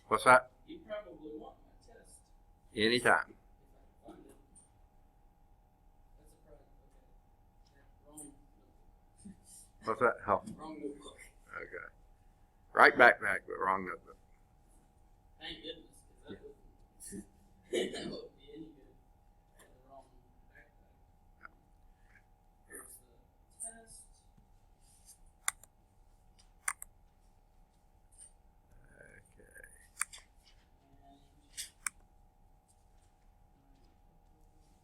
What's that? You probably want my test. Anytime. If I can find it. That's a problem. Okay. What's that? Oh, Wrong notebook. okay. Right backpack, but wrong notebook. Thank goodness, because that would be any good. I had the wrong backpack. Here's the test. Okay.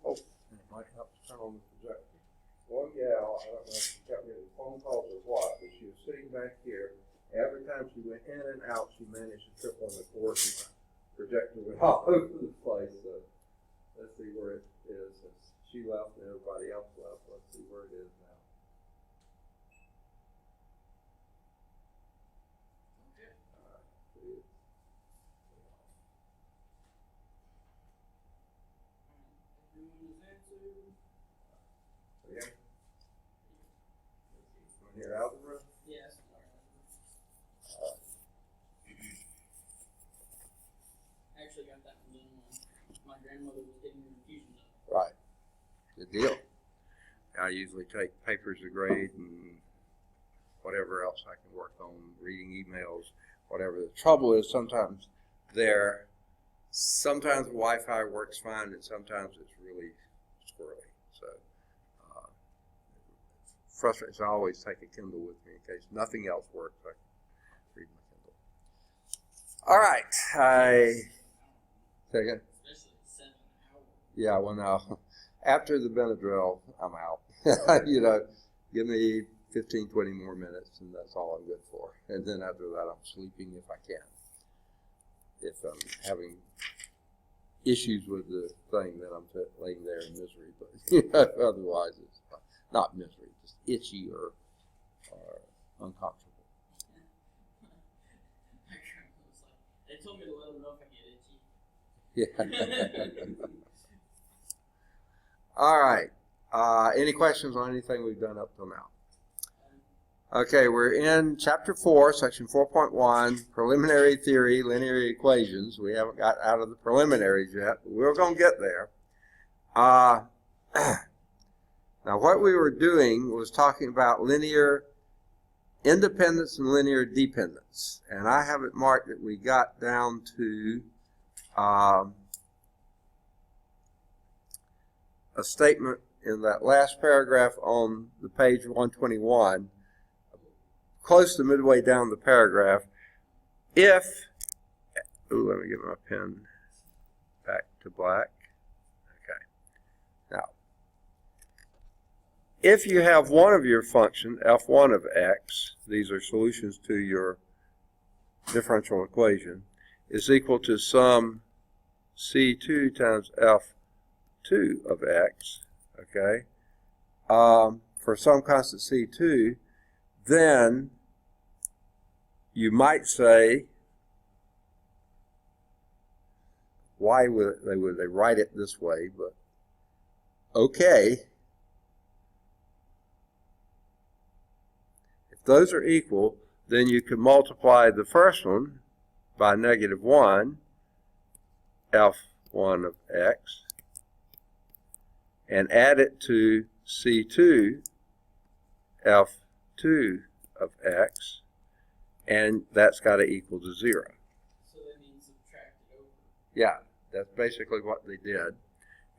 Oh, it might help to turn on the projector. One gal, I don't know if she kept getting phone calls or what, but she was sitting back here. Every time she went in and out, she managed to trip on the cord, and the projector went all over the place. So let's see where it is. She left and everybody else left. Let's see where it is now. Okay. All right. See it. Everyone is answered. Yeah. Want to hear algebra? Yes. I actually got that one done when my grandmother was getting her infusion done. Right. Good deal. I usually take papers to grade and whatever else I can work on, reading emails, whatever. The trouble is sometimes the Wi-Fi works fine and sometimes it's really squirrely. So frustrating. So I always take a Kindle with me in case nothing else works. I can read my Kindle. All right. Say again? Especially 7 hours. Yeah, well, now, after the Benadryl, I'm out. Give me 15, 20 more minutes, and that's all I'm good for. And then after that, I'm sleeping if I can. If I'm having issues with the thing, then I'm laying there in misery. But otherwise, it's not misery, just itchy or uncomfortable. My grandma was like, they told me to let them know if I get itchy. Yeah. All right. Any questions on anything we've done up till now? Okay, we're in Chapter 4, Section 4.1, Preliminary Theory, Linear Equations. We haven't got out of the preliminaries yet, but we're going to get there. Now, what we were doing was talking about linear independence and linear dependence. And I have it marked that we got down to a statement in that last paragraph on the page 121, close to midway down the paragraph. Let me get my pen back to black. Okay. Now, if you have one of your function, f1 of x, these are solutions to your differential equation, is equal to sum c2 times f2 of x, okay, for some constant c2, then you might say, why would they write it this way? But okay, if those are equal, then you can multiply the first one by -1, f1 of x, and add it to c2, f2 of x, and that's got to equal to 0. So that means subtract it over. Yeah, that's basically what they did.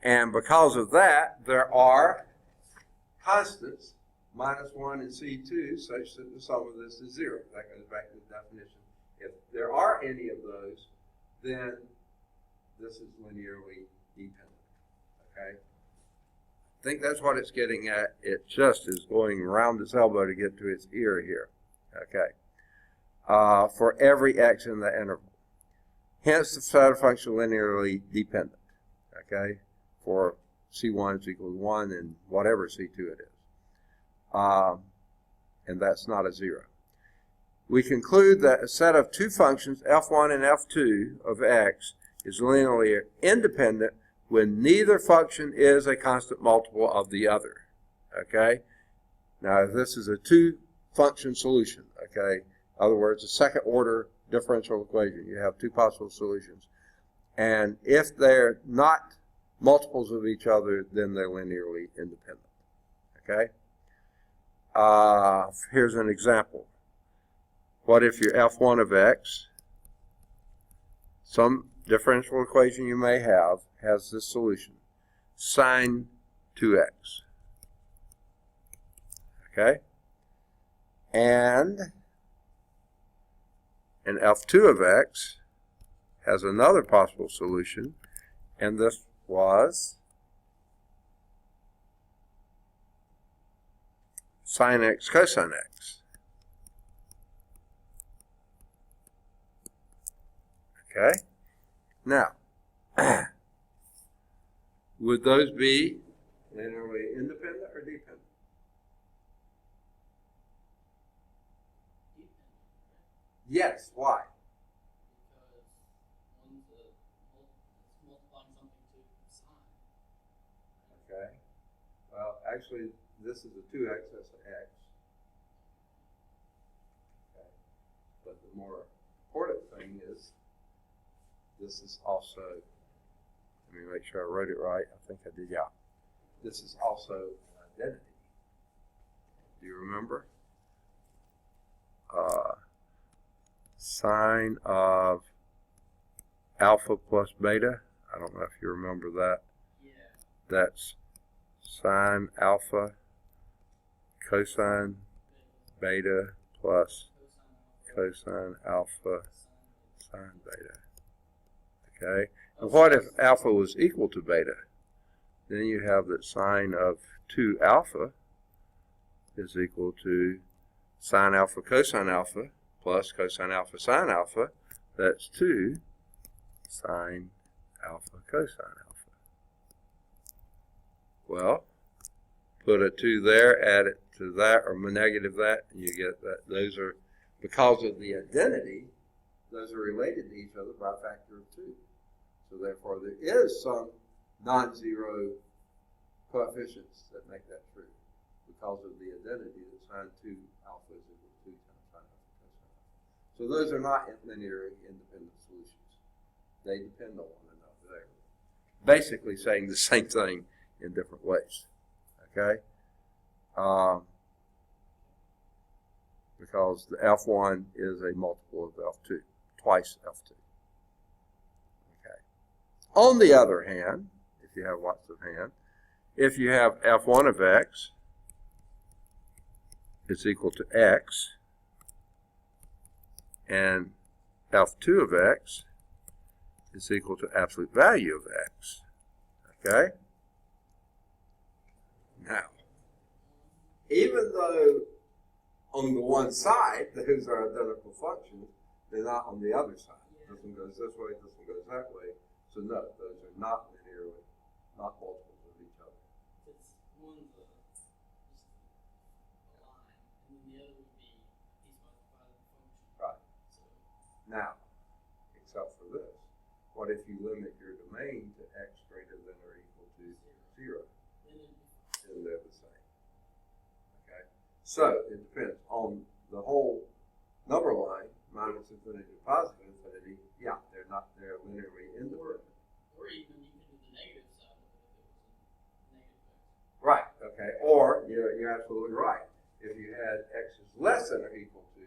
And because of that, there are constants, -1 and c2, such that the sum of this is 0. That goes back to the definition. If there are any of those, then this is linearly dependent. Okay? I think that's what it's getting at. It just is going around its elbow to get to its ear here. Okay? For every x in the interval. Hence, the theta function linearly dependent. Okay? For c1 is equal to 1 and whatever c2 it is. And that's not a 0. We conclude that a set of two functions, f1 and f2 of x, is linearly independent when neither function is a constant multiple of the other. Okay? Now, this is a two-function solution. Okay? In other words, a second-order differential equation. You have two possible solutions. And if they're not multiples of each other, then they're linearly independent. Okay? Here's an example. What if your f1 of x, some differential equation you may have, has this solution, sine 2x. Okay? And an f2 of x has another possible solution, and this was sine x cosine x. Okay? Now, would those be linearly independent or dependent? Yes. Why? Because one's multiplying something to sine. Okay. Well, actually, this is a 2x, that's an x. Okay. But the more important thing is, this is also, let me make sure I wrote it right. I think I did, yeah. This is also an identity. Do you remember? Sine of alpha plus beta. I don't know if you remember that. Yeah. That's sine alpha cosine beta plus cosine alpha sine beta. Okay? And what if alpha was equal to beta? Then you have that sine of 2 alpha is equal to sine alpha cosine alpha plus cosine alpha sine alpha. That's 2 sine alpha cosine alpha. Well, put a 2 there, add it to that, or negative that, and you get that. Those are, because of the identity, those are related to each other by a factor of 2. So therefore, there is some non-zero coefficients that make that true because of the identity that sine 2 alpha is equal to 2 times sine alpha cosine alpha. So those are not linearly independent solutions. They depend on one another. They're basically saying the same thing in different ways. Okay? Because the F1 is a multiple of F2, twice F2. Okay. On the other hand, if you have lots of hand, if you have F1 of x is equal to x, and F2 of x is equal to absolute value of x. Okay? Now, even though on the one side, those are identical functions, they're not on the other side. This one goes this way, this one goes that way. So no, those are not linearly, not multiples of each other. It's one's just a line, and then the other would be a piece multiplied function. Right. So, Now, except for this, what if you limit your domain to x greater than or equal to 0? Then they're the same. Okay? So it depends on the whole number line, minus infinity to positive infinity. Yeah, they're linearly independent. or even you can do the negative side of it if it was a negative vector. Right, okay. Or you're absolutely right. If you had x is less than or equal to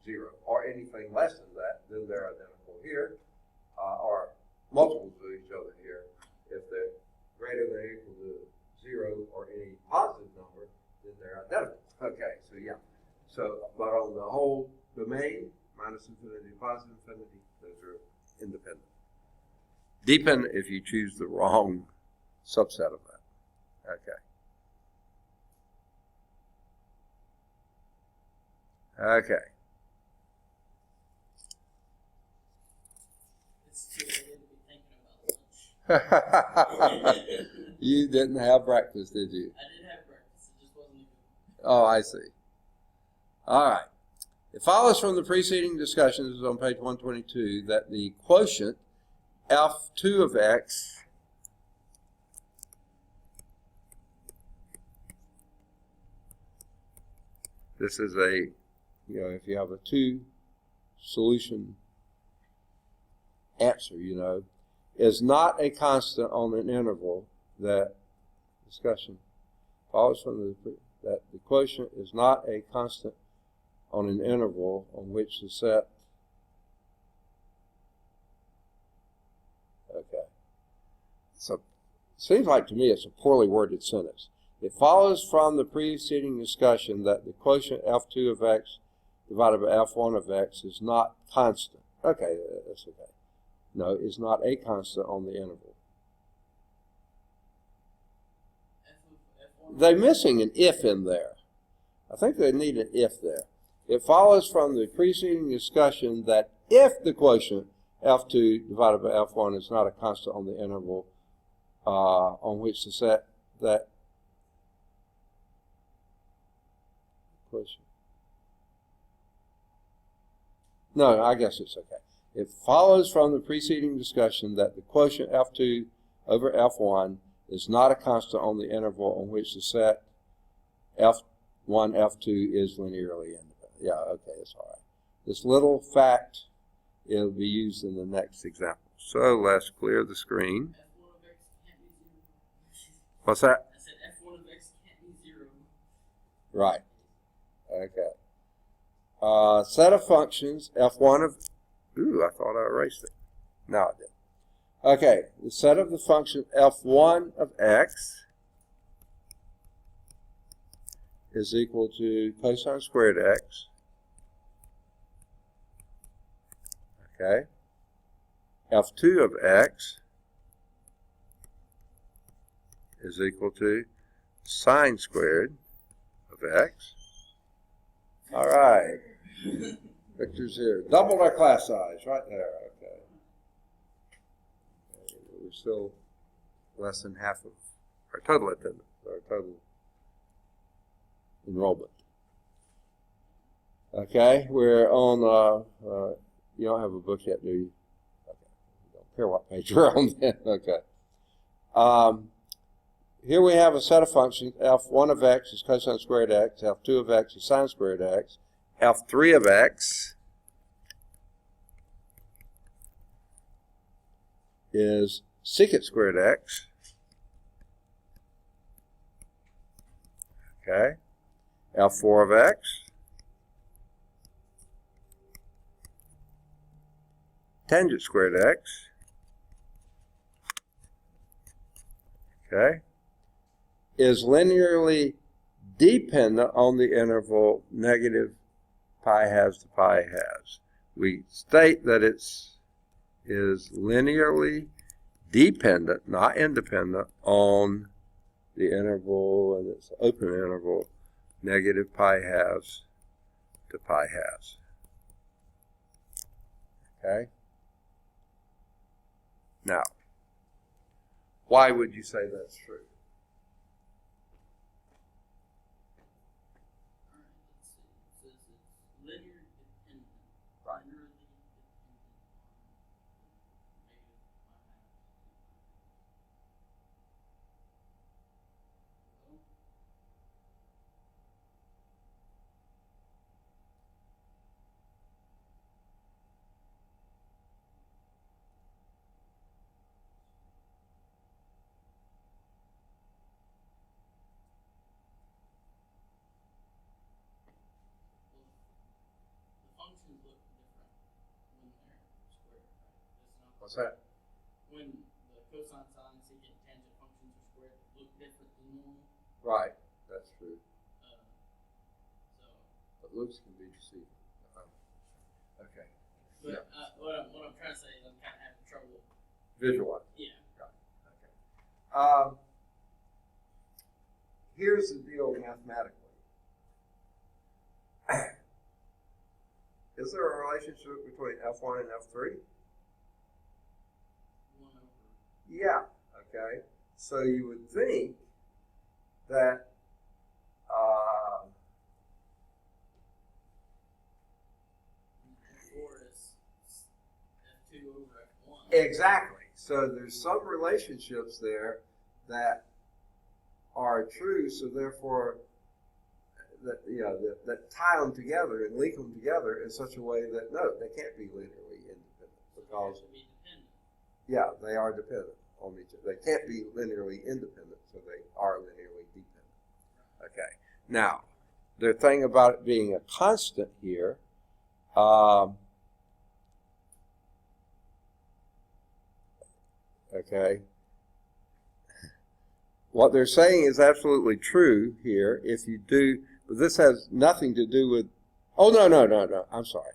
0, or anything less than that, then they're identical here, or multiples of each other here. If they're greater than or equal to 0 or any positive number, then they're identical. Okay, so yeah. So, but on the whole domain, minus infinity to positive infinity, those are independent. Dependent if you choose the wrong subset of that. Okay. Okay. It's too early to be thinking about lunch. You didn't have breakfast, did you? I did have breakfast, it just wasn't even. Oh, I see. All right. It follows from the preceding discussions on page 122 that the quotient F2 of x this is a, if you have a 2 solution answer, is not a constant on an interval that discussion follows from that the quotient is not a constant on an interval on which the set. Okay. So it seems like to me it's a poorly worded sentence. It follows from the preceding discussion that the quotient f2 of x divided by f1 of x is not constant. Okay, that's okay. No, it's not a constant on the interval. They're missing an if in there. I think they need an if there. It follows from the preceding discussion that if the quotient f2 divided by f1 is not a constant on the interval on which the set that quotient. No, I guess it's okay. It follows from the preceding discussion that the quotient f2 over f1 is not a constant on the interval on which the set f1, f2 is linearly independent. Yeah, okay, that's all right. This little fact will be used in the next example. So let's clear the screen. f1 of x can't be 0. What's that? I said f1 of x can't be 0. Right. Okay. Set of functions, f1 of... Ooh, I thought I erased it. No, I didn't. Okay, the set of the function f1 of x is equal to cosine squared x. Okay. f2 of x is equal to sine squared of x. All right. Victor's here. Doubled our class size right there. Okay. We're still less than half of our total attendance, our total enrollment. Okay, we're on, you don't have a book yet, do you? Okay. Don't care what page you're on then. Okay. Here we have a set of functions. f1 of x is cosine squared x. f2 of x is sine squared x. f3 of x is secant squared x. Okay. f4 of x tangent squared x. Okay. Is linearly dependent on the interval negative pi halves to pi halves. We state that it is linearly dependent, not independent, on the interval, and it's open interval, negative pi halves to pi halves. Okay? Now, why would you say that's true? What's that? When the cosine, sine, secant, tangent functions are squared, they look different than normal. Right, that's true. So. But looks can be deceiving. Okay. But what I'm trying to say is I'm kind of having trouble. Visualize. Yeah. Right. Okay. Here's the deal mathematically. Is there a relationship between F1 and F3? Yeah, okay. So you would think that F2 over F1. Exactly. So there's some relationships there that are true, so therefore that tie them together and link them together in such a way that no, they can't be linearly independent because yeah, they are dependent on each other. They can't be linearly independent, so they are linearly dependent. Okay. Now, the thing about it being a constant here, okay, what they're saying is absolutely true here. If you do, but this has nothing to do with, oh, no, I'm sorry.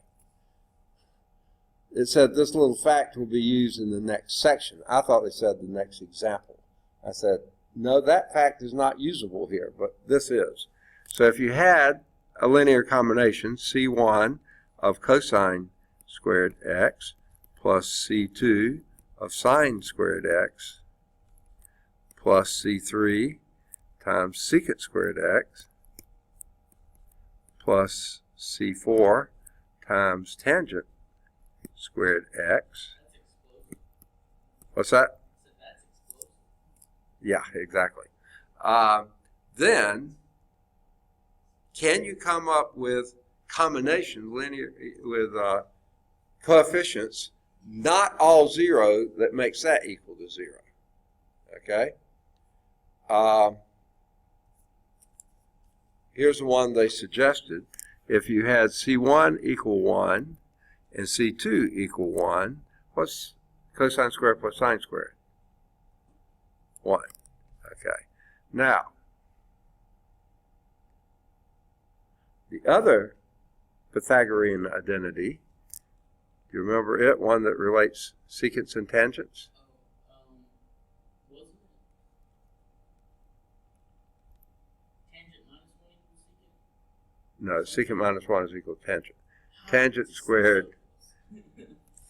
It said this little fact will be used in the next section. I thought it said the next example. I said, no, that fact is not usable here, but this is. So if you had a linear combination, C1 of cosine squared x plus C2 of sine squared x plus C3 times secant squared x plus C4 times tangent squared x. What's that? Yeah, exactly. Then, can you come up with combination linear with coefficients not all zero that makes that equal to zero? Okay. Here's the one they suggested. If you had C1 equal 1 and C2 equal 1, what's cosine squared plus sine squared? 1. Okay. Now, the other Pythagorean identity, do you remember it? One that relates secants and tangents? Wasn't it tangent minus 1 equals secant? No, secant minus 1 is equal to tangent. Tangent squared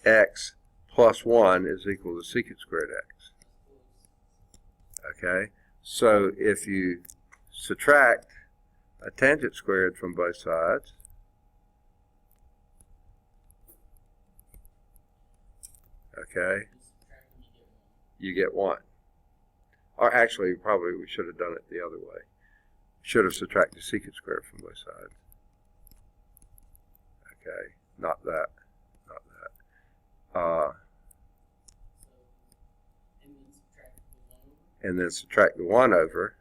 x plus 1 is equal to secant squared x. Okay, so if you subtract a tangent squared from both sides, okay, you get 1. Or actually, probably we should have done it the other way. Should have subtracted secant squared from both sides. Okay, not that. And then subtract the 1 over.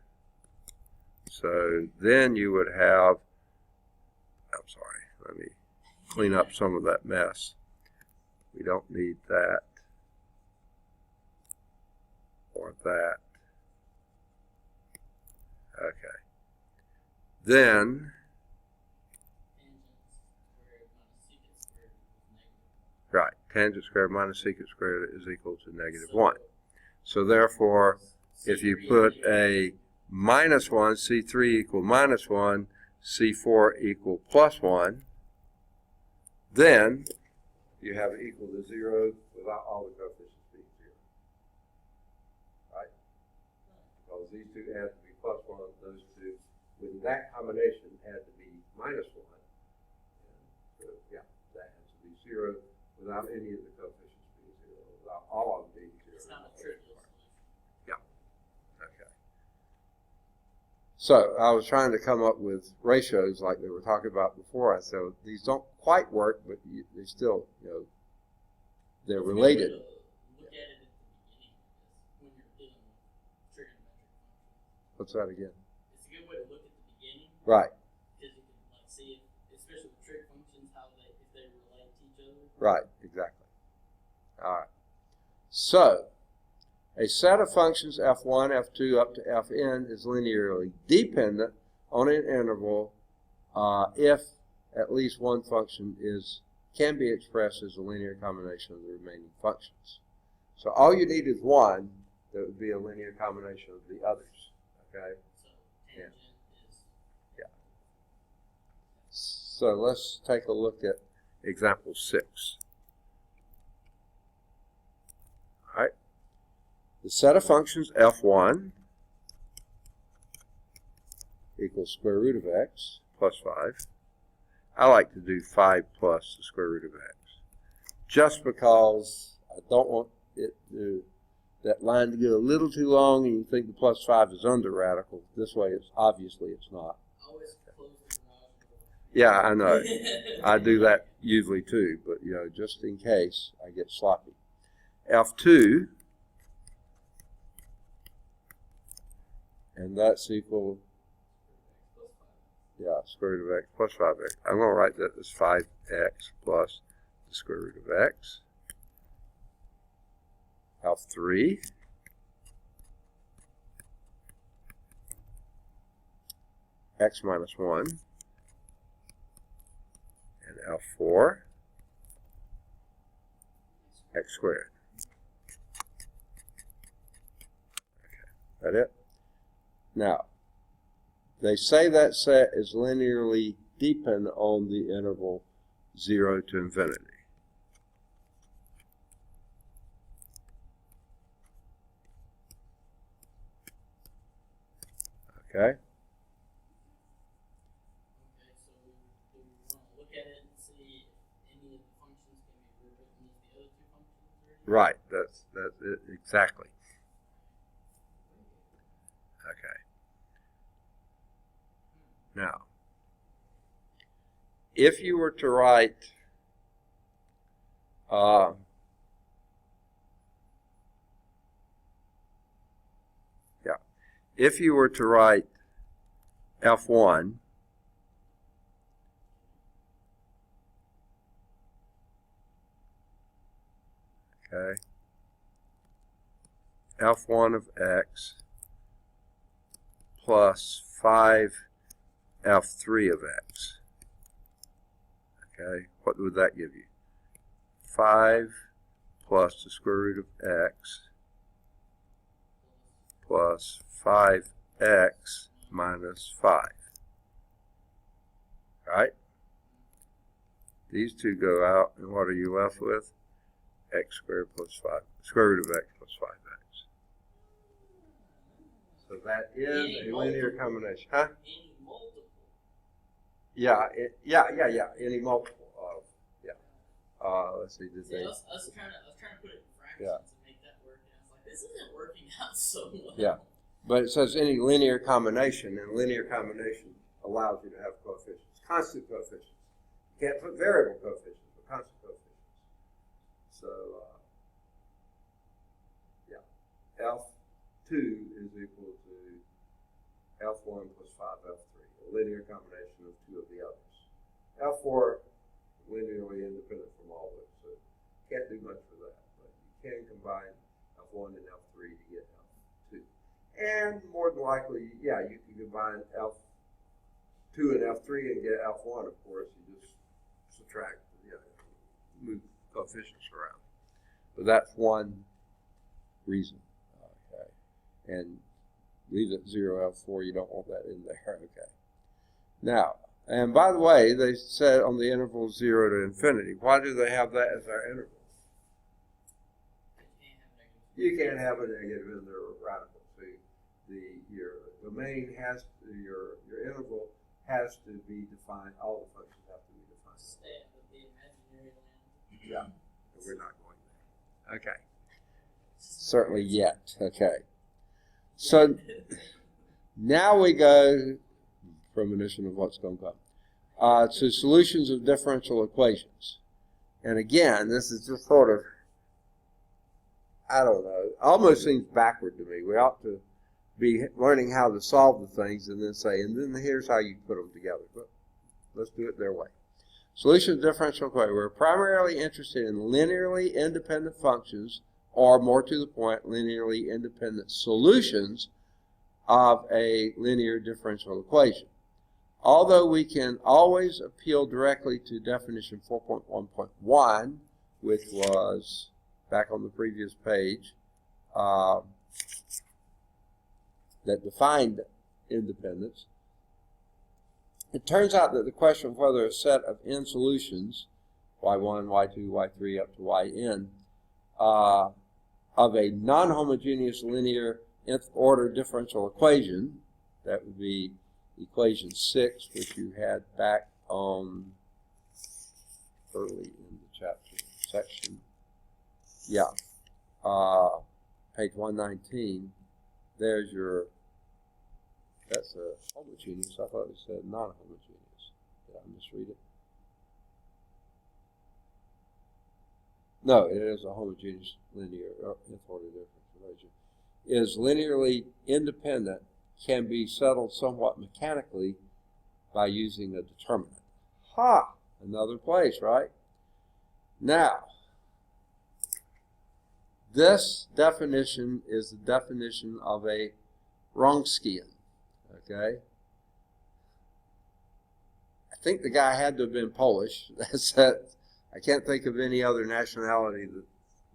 So then you would have, I'm sorry, let me clean up some of that mess. We don't need that or that. Okay. Then, right, tangent squared minus secant squared is equal to negative 1. So therefore, if you put a minus 1, C3 equal minus 1, C4 equal plus 1, then you have equal to 0 without all the coefficients being 0. Right? Because these two had to be plus 1, those two, with that combination, had to be minus 1. And so, yeah, that has to be 0 without any of the coefficients being 0, without all of them being 0. It's not a trivial. So I was trying to come up with ratios like they were talking about before. I said these don't quite work, but they still, they're related. Look at it at the beginning when you're dealing with trigonometric functions. What's that again? It's a good way to look at the beginning. Right. Because you can see, especially with trig functions, how if they relate to each other. Right. Exactly. All right. So a set of functions f1, f2, up to fn is linearly dependent on an interval if at least one function can be expressed as a linear combination of the remaining functions. So all you need is one that would be a linear combination of the others. Okay? So tangent is. Yeah. So let's take a look at example 6. All right. The set of functions f1 equals square root of x plus 5. I like to do 5 plus the square root of x, just because I don't want that line to get a little too long and you think the plus 5 is under radical. This way, obviously it's not. Always close Yeah, I know. I do that usually too, but you know, just in case I get sloppy. F2, and that's equal, yeah, square root of x plus 5x. I'm going to write that as 5x plus the square root of x. F3, x minus 1, and F4, x squared. That it? Now, they say that set is linearly dependent on the interval 0 to infinity. Okay? Okay, so do we want to look at it and see if any of the functions can be rewritten as the other two functions? Right, that's it exactly. Okay. Now, if you were to write if you were to write F1 okay, F1 of x plus 5 F3 of x. Okay, what would that give you? 5 plus the square root of x plus 5x minus 5. Right? These two go out, and what are you left with? X squared plus 5, square root of x plus 5x. So that is a linear combination. Huh? Any multiple. Yeah, any multiple of, yeah. Let's see, did they? I was trying to put it in fractions Yeah. to make that work, and I was like, this isn't working out so well. Yeah. But it says any linear combination, and linear combination allows you to have coefficients, constant coefficients. You can't put variable coefficients, but constant coefficients. So, F2 is equal to F1 plus 5F3, a linear combination of two of the others. F4, linearly independent from all those, so can't do much for that, but you can combine F1 and F3 to get F2. And more than likely, yeah, you can combine F2 and F3 and get F1, of course. You just subtract, move coefficients around. But that's one reason. Okay. And leave it 0 F4. You don't want that in there. Okay. Now, and by the way, they said on the interval 0 to infinity. Why do they have that as our interval? You can't have a negative in the radical. See, your domain has to, your interval has to be defined. All the functions have to be defined. Stay with the imaginary land. Yeah, we're not going there. Okay. Certainly yet. Okay. So now we go, premonition of what's going to come, to solutions of differential equations. And again, this is just sort of, I don't know, almost seems backward to me. We ought to be learning how to solve the things and then say, and then here's how you put them together. But let's do it their way. Solution of differential equation. We're primarily interested in linearly independent functions, or more to the point, linearly independent solutions of a linear differential equation. Although we can always appeal directly to definition 4.1.1, which was back on the previous page, that defined independence, it turns out that the question of whether a set of n solutions, y1, y2, y3, up to yn, of a non-homogeneous linear nth order differential equation, that would be equation 6, which you had back on early in the chapter section. Yeah, page 119. There's your, that's a homogeneous. I thought it said non-homogeneous. Did I misread it? No, it is a homogeneous linear nth-order differential equation. Is linearly independent, can be settled somewhat mechanically by using a determinant. Ha! Another place, right? Now, this definition is the definition of a Wronskian. Okay? I think the guy had to have been Polish. That's it. I can't think of any other nationality that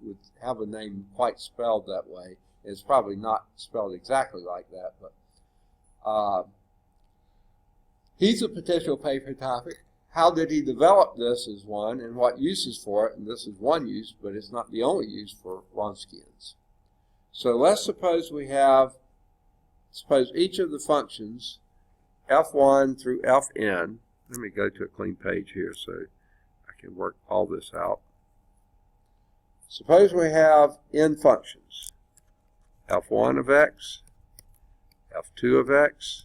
would have a name quite spelled that way. It's probably not spelled exactly like that, but he's a potential paper topic. How did he develop this is one, and what uses for it, and this is one use, but it's not the only use for Wronskians. So let's suppose each of the functions, f1 through fn, let me go to a clean page here so I can work all this out. Suppose we have n functions, f1 of x, f2 of x,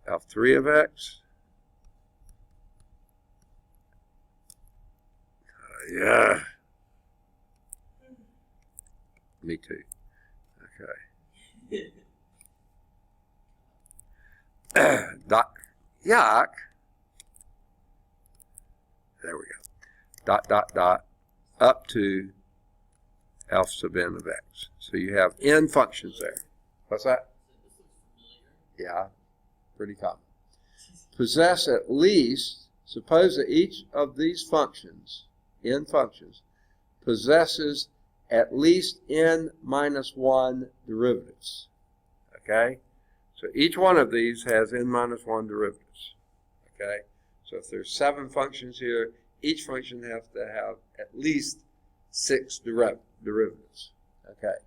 f3 of x, yeah, me too, okay. Yuck. There we go. Up to f sub n of x. So you have n functions there. What's that? Yeah, pretty common. Possess at least, suppose that each of these functions, n functions, possesses at least n minus 1 derivatives. Okay? So each one of these has n minus 1 derivatives. Okay? So if there's 7 functions here, each function has to have at least 6 derivatives. Okay?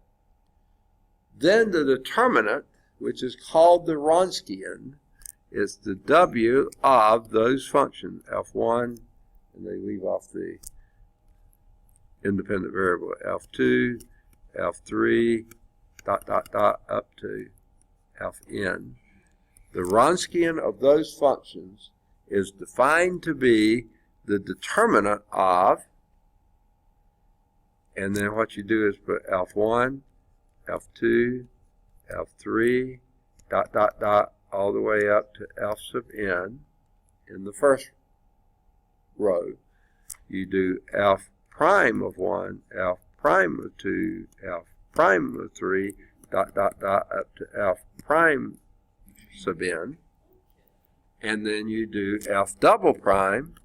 Then the determinant, which is called the Wronskian, is the w of those functions, f1, and they leave off the independent variable, f2, f3, up to fn. The Wronskian of those functions is defined to be the determinant of, and then what you do is put f1, f2, f3, all the way up to f sub n in the first row. You do f prime of 1, f prime of 2, f prime of 3, up to f prime sub n. And then you do f double prime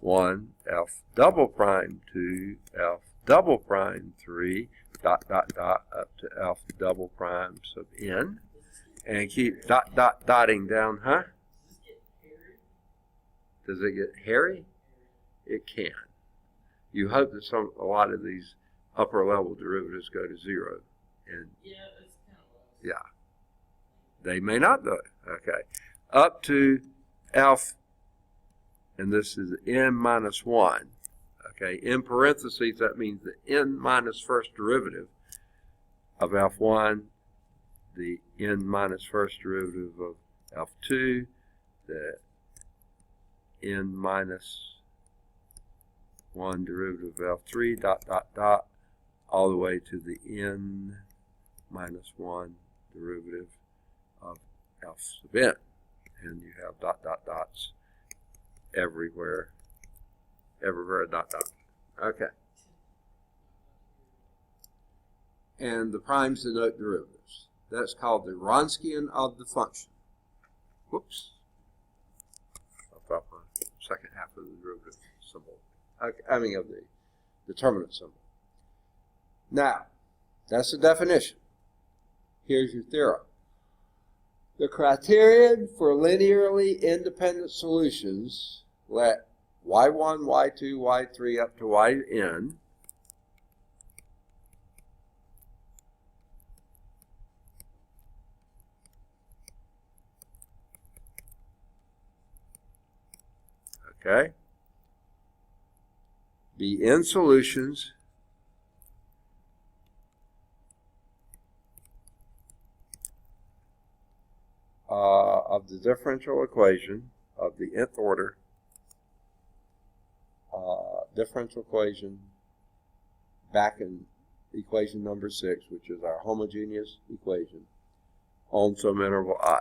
1, f double prime 2, f double prime 3, up to f double prime sub n. And keep dotting down, huh? Does it get hairy? It can. You hope that a lot of these upper level derivatives go to 0. And Yeah, that's kind of what yeah, they may not though. Okay, up to f, and this is n minus 1. Okay, in parentheses, that means the n minus first derivative of f1, the n minus first derivative of f2, the n minus 1 derivative of f3, all the way to the n minus 1 derivative of f sub n. And you have dots everywhere, dot. Okay. And the primes denote derivatives. That's called the Wronskian of the function. Whoops. I thought my second half of the derivative symbol. Okay, I mean of the determinant symbol. Now, that's the definition. Here's your theorem. The criterion for linearly independent solutions, let y1, y2, y3 up to yn, okay, be n solutions of the differential equation of the nth order differential equation back in equation number 6, which is our homogeneous equation, on some interval I.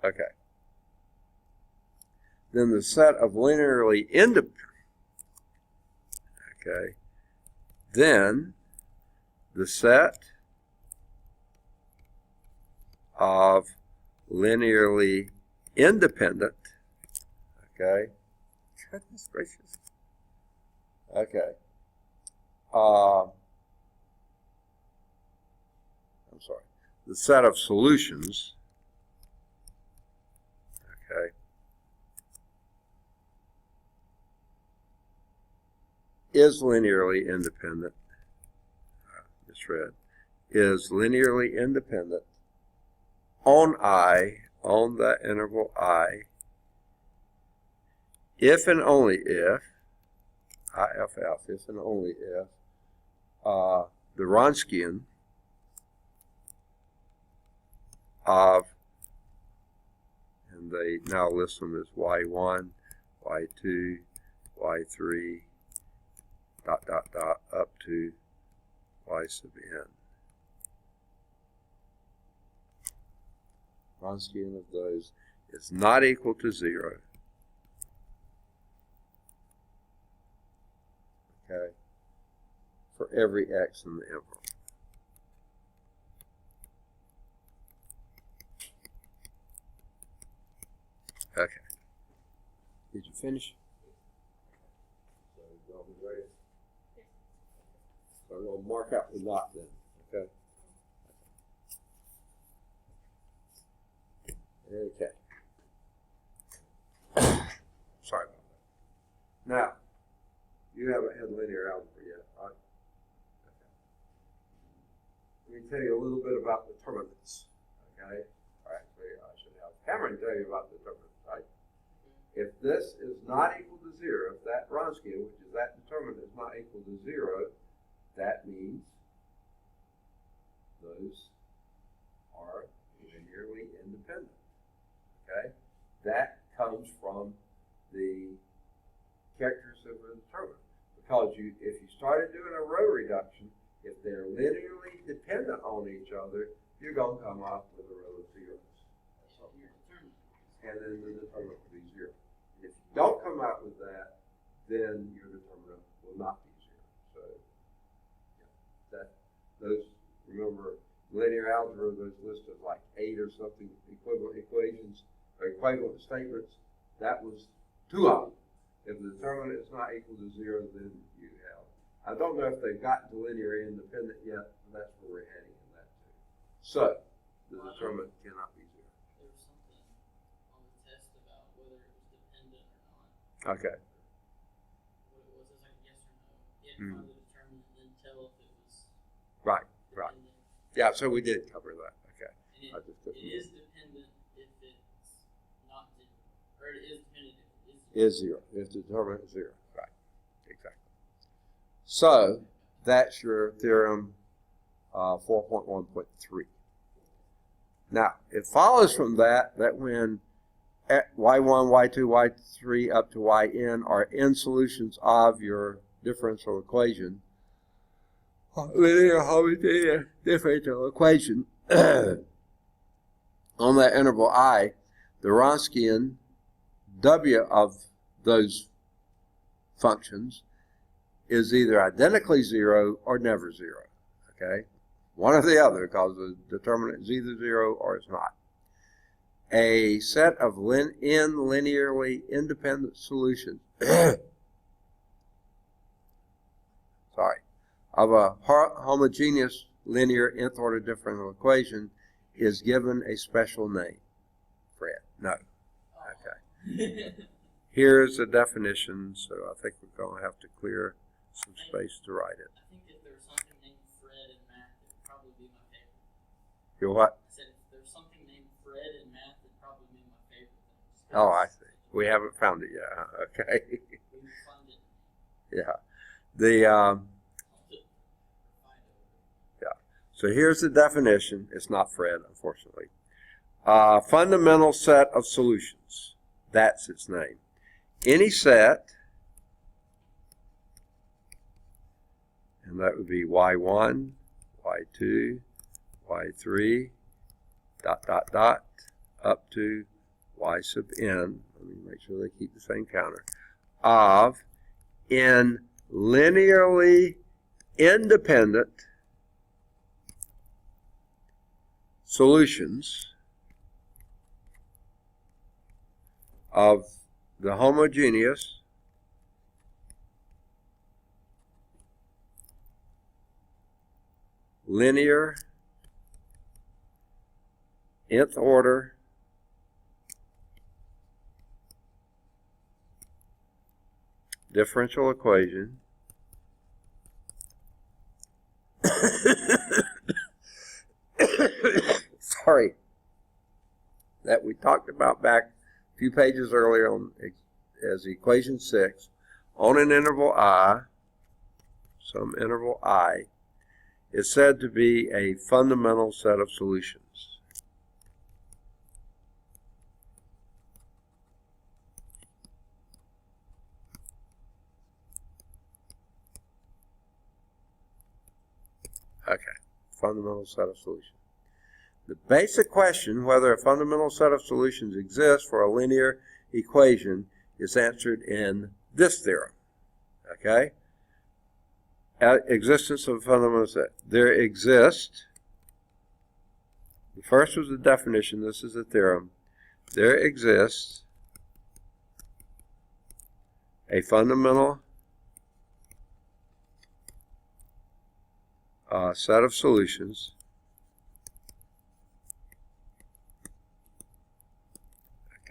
Okay. Then the set of linearly independent, okay, then the set of linearly independent, okay, goodness gracious, okay, I'm sorry, the set of solutions, okay, is linearly independent, misread, is linearly independent on I, on that interval I, if and only if, IFF, if and only if, the Wronskian of, and they now list them as Y1, Y2, Y3, ... up to Y sub n. Wronskian of those is not equal to 0. Okay, for every x in the interval. Okay. Did you finish? So y'all be ready? So I'm going to mark out the knot then. Okay. Okay. Sorry about that. Now, you haven't had linear algebra yet, right? Okay. Let me tell you a little bit about determinants. Okay? All right, so I should have Cameron tell you about determinants, right? If this is not equal to 0, if that Wronskian, which is that determinant, is not equal to 0, that means those are linearly independent. Okay? That comes from the characteristic of a determinant. Because if you started doing a row reduction, if they're linearly dependent on each other, you're going to come up with a row of zeros. That's all. And then the determinant will be 0. If you don't come out with that, then your determinant will not be 0. So, yeah, those, remember, linear algebra, those lists of like 8 or something equivalent equations or equivalent statements, that was 2 of them. If the determinant is not equal to 0, then you have. I don't know if they've gotten to linear independent yet, but that's where we're heading in that too. So, the determinant cannot be 0. There was something on the test about whether it was dependent or not. Okay. What it was, it was like a yes or no. You had to find the determinant and then tell if it was Right, right. Yeah, so we did cover that. Okay. And it is dependent if it's not 0. Or it is dependent if it is 0. Is 0. If the determinant is 0. Right. Exactly. So, that's your theorem 4.1.3. Now, it follows from that when y1, y2, y3 up to yn are n solutions of your differential equation, linear homogeneous differential equation, on that interval I, the Wronskian W of those functions is either identically 0 or never 0. Okay? One or the other, because the determinant is either 0 or it's not. A set of n linearly independent solutions of a homogeneous linear nth order differential equation is given a special name. Fred? No. Okay. Here's the definition, so I think we're going to have to clear some space to write it. I think if there was something named Fred in math, it would probably be my favorite. Your what? I said if there's something named Fred in math, it would probably be my favorite thing. Oh, I see. We haven't found it yet. Huh? Okay. We would find it. Yeah. The So here's the definition. It's not Fred, unfortunately. Fundamental set of solutions. That's its name. Any set, and that would be y1, y2, y3, ... up to y sub n. Let me make sure they keep the same counter. Of in linearly independent solutions of the homogeneous linear nth order differential equation sorry, that we talked about back a few pages earlier on as equation 6 on an interval I, some interval I, is said to be a fundamental set of solutions. Okay, fundamental set of solutions. The basic question whether a fundamental set of solutions exists for a linear equation is answered in this theorem. Okay? Existence of a fundamental set. There exists, the first was the definition, this is the theorem. There exists a fundamental set of solutions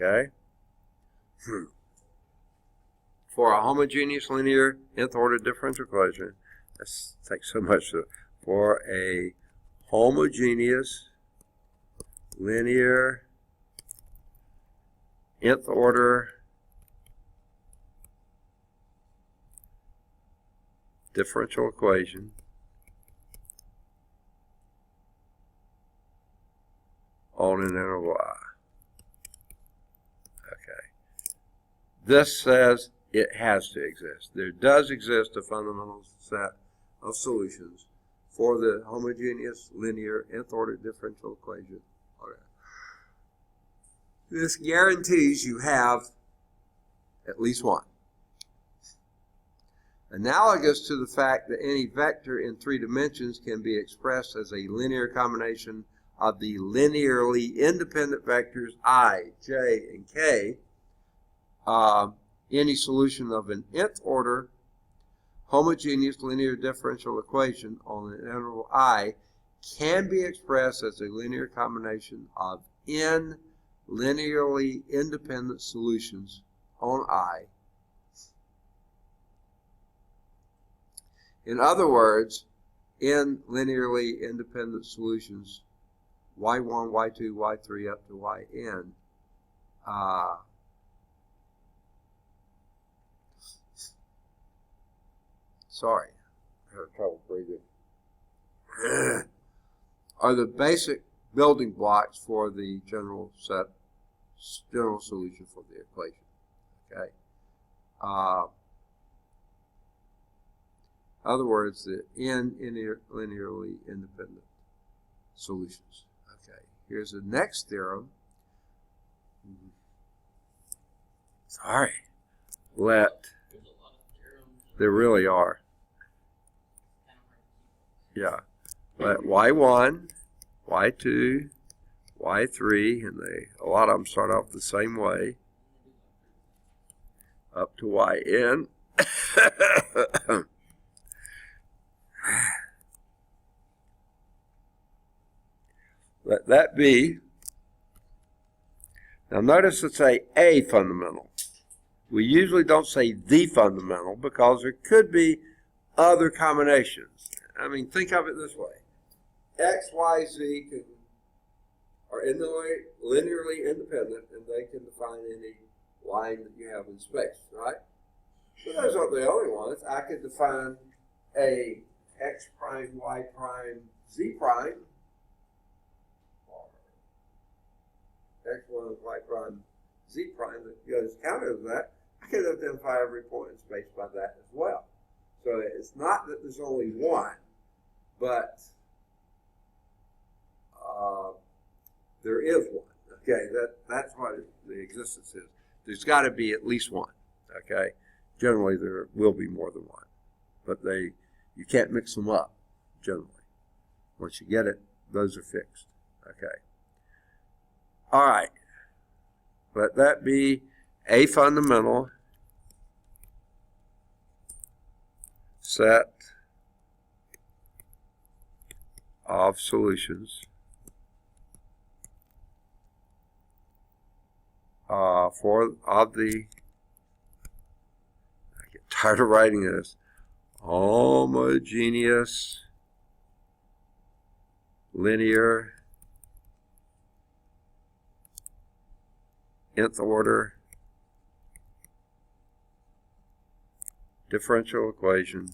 okay, for a homogeneous linear nth order differential equation. That takes so much to, for a homogeneous linear nth order differential equation on an interval I. Okay. This says it has to exist. There does exist a fundamental set of solutions for the homogeneous linear nth order differential equation. Okay. This guarantees you have at least one. Analogous to the fact that any vector in 3 dimensions can be expressed as a linear combination of the linearly independent vectors I, j, and k, any solution of an nth order homogeneous linear differential equation on an interval I can be expressed as a linear combination of n linearly independent solutions on I. In other words, n linearly independent solutions y1, y2, y3 up to yn sorry, I have trouble breathing, are the basic building blocks for the general solution for the equation. Okay. In other words, the n linearly independent solutions. Okay. Here's the next theorem. Sorry. There really are. Yeah. Let y1, y2, y3, and a lot of them start off the same way, up to yn. Let that be. Now notice it's a fundamental. We usually don't say the fundamental because there could be other combinations. I mean, think of it this way. X, Y, Z are linearly independent, and they can define any line that you have in space, right? But those aren't the only ones. I could define a X prime, Y prime z prime, or x1 y prime, z prime that goes counter to that, I can identify every point in space by that as well. So it's not that there's only one, but there is one. Okay, that's what the existence is. There's got to be at least one. Okay, generally there will be more than one, but you can't mix them up. Generally, once you get it, those are fixed. Okay. All right. Let that be a fundamental set of solutions I get tired of writing this, homogeneous linear nth order differential equation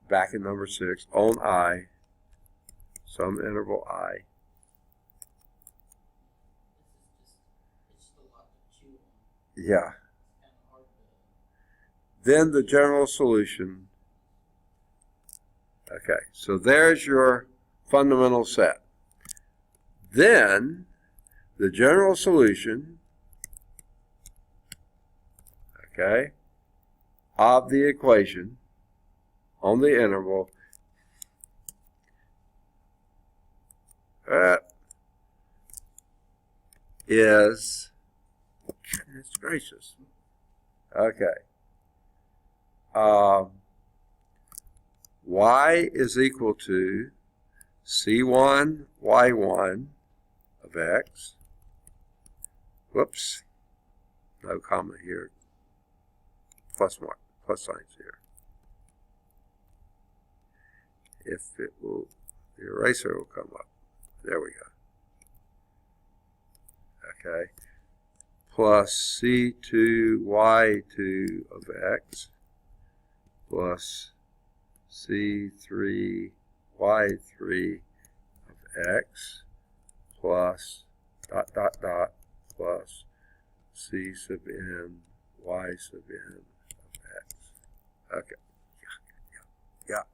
back in number 6 on I, some interval I. Yeah. Then the general solution. Okay, so there's your fundamental set. Then the general solution, okay, of the equation on the interval is, goodness gracious, okay, y is equal to C1 y1 of x, whoops, no comma here, plus signs here. If it will, the eraser will come up. There we go. Okay. Plus C2 y2 of x plus C3 y3 of x plus plus C sub n y sub n of x. Okay. Yeah.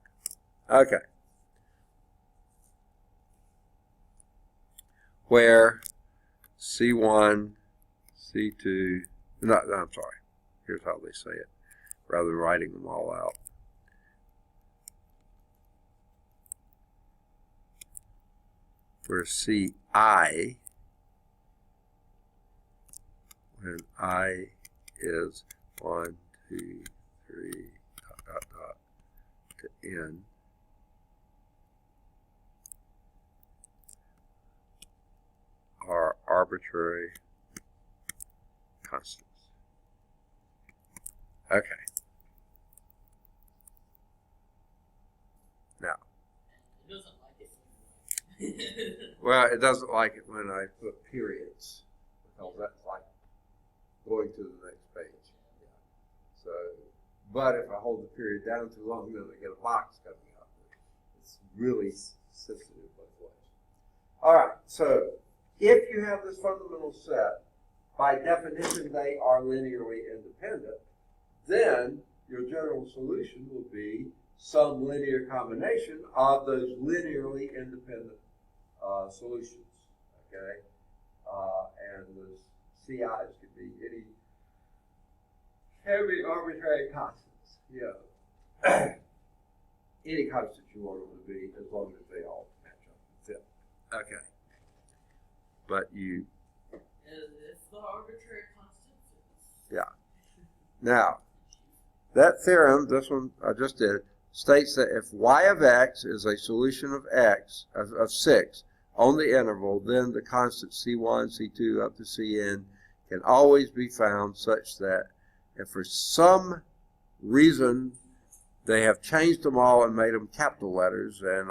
Okay. Where C1, C2, I'm sorry, here's how they say it, rather than writing them all out. Where CI, when I is 1, 2, 3, to n, are arbitrary constants. Okay. Now. It doesn't like it. Well, it doesn't like it when I put periods, because that's like going to the next page. Yeah. So, but if I hold the period down too long, then I get a box coming up. It's really sensitive both ways. All right, so if you have this fundamental set, by definition they are linearly independent, then your general solution will be some linear combination of those linearly independent solutions, okay? And the CIs could be any arbitrary constants, yeah. Any constant you want them to be, as long as they all match up and fit. Okay. But you... It's the arbitrary constant. Yeah. Now, that theorem, this one I just did, states that if y of x is a solution of x, of 6, on the interval, then the constant C1, C2, up to Cn can always be found such that if for some reason they have changed them all and made them capital letters, and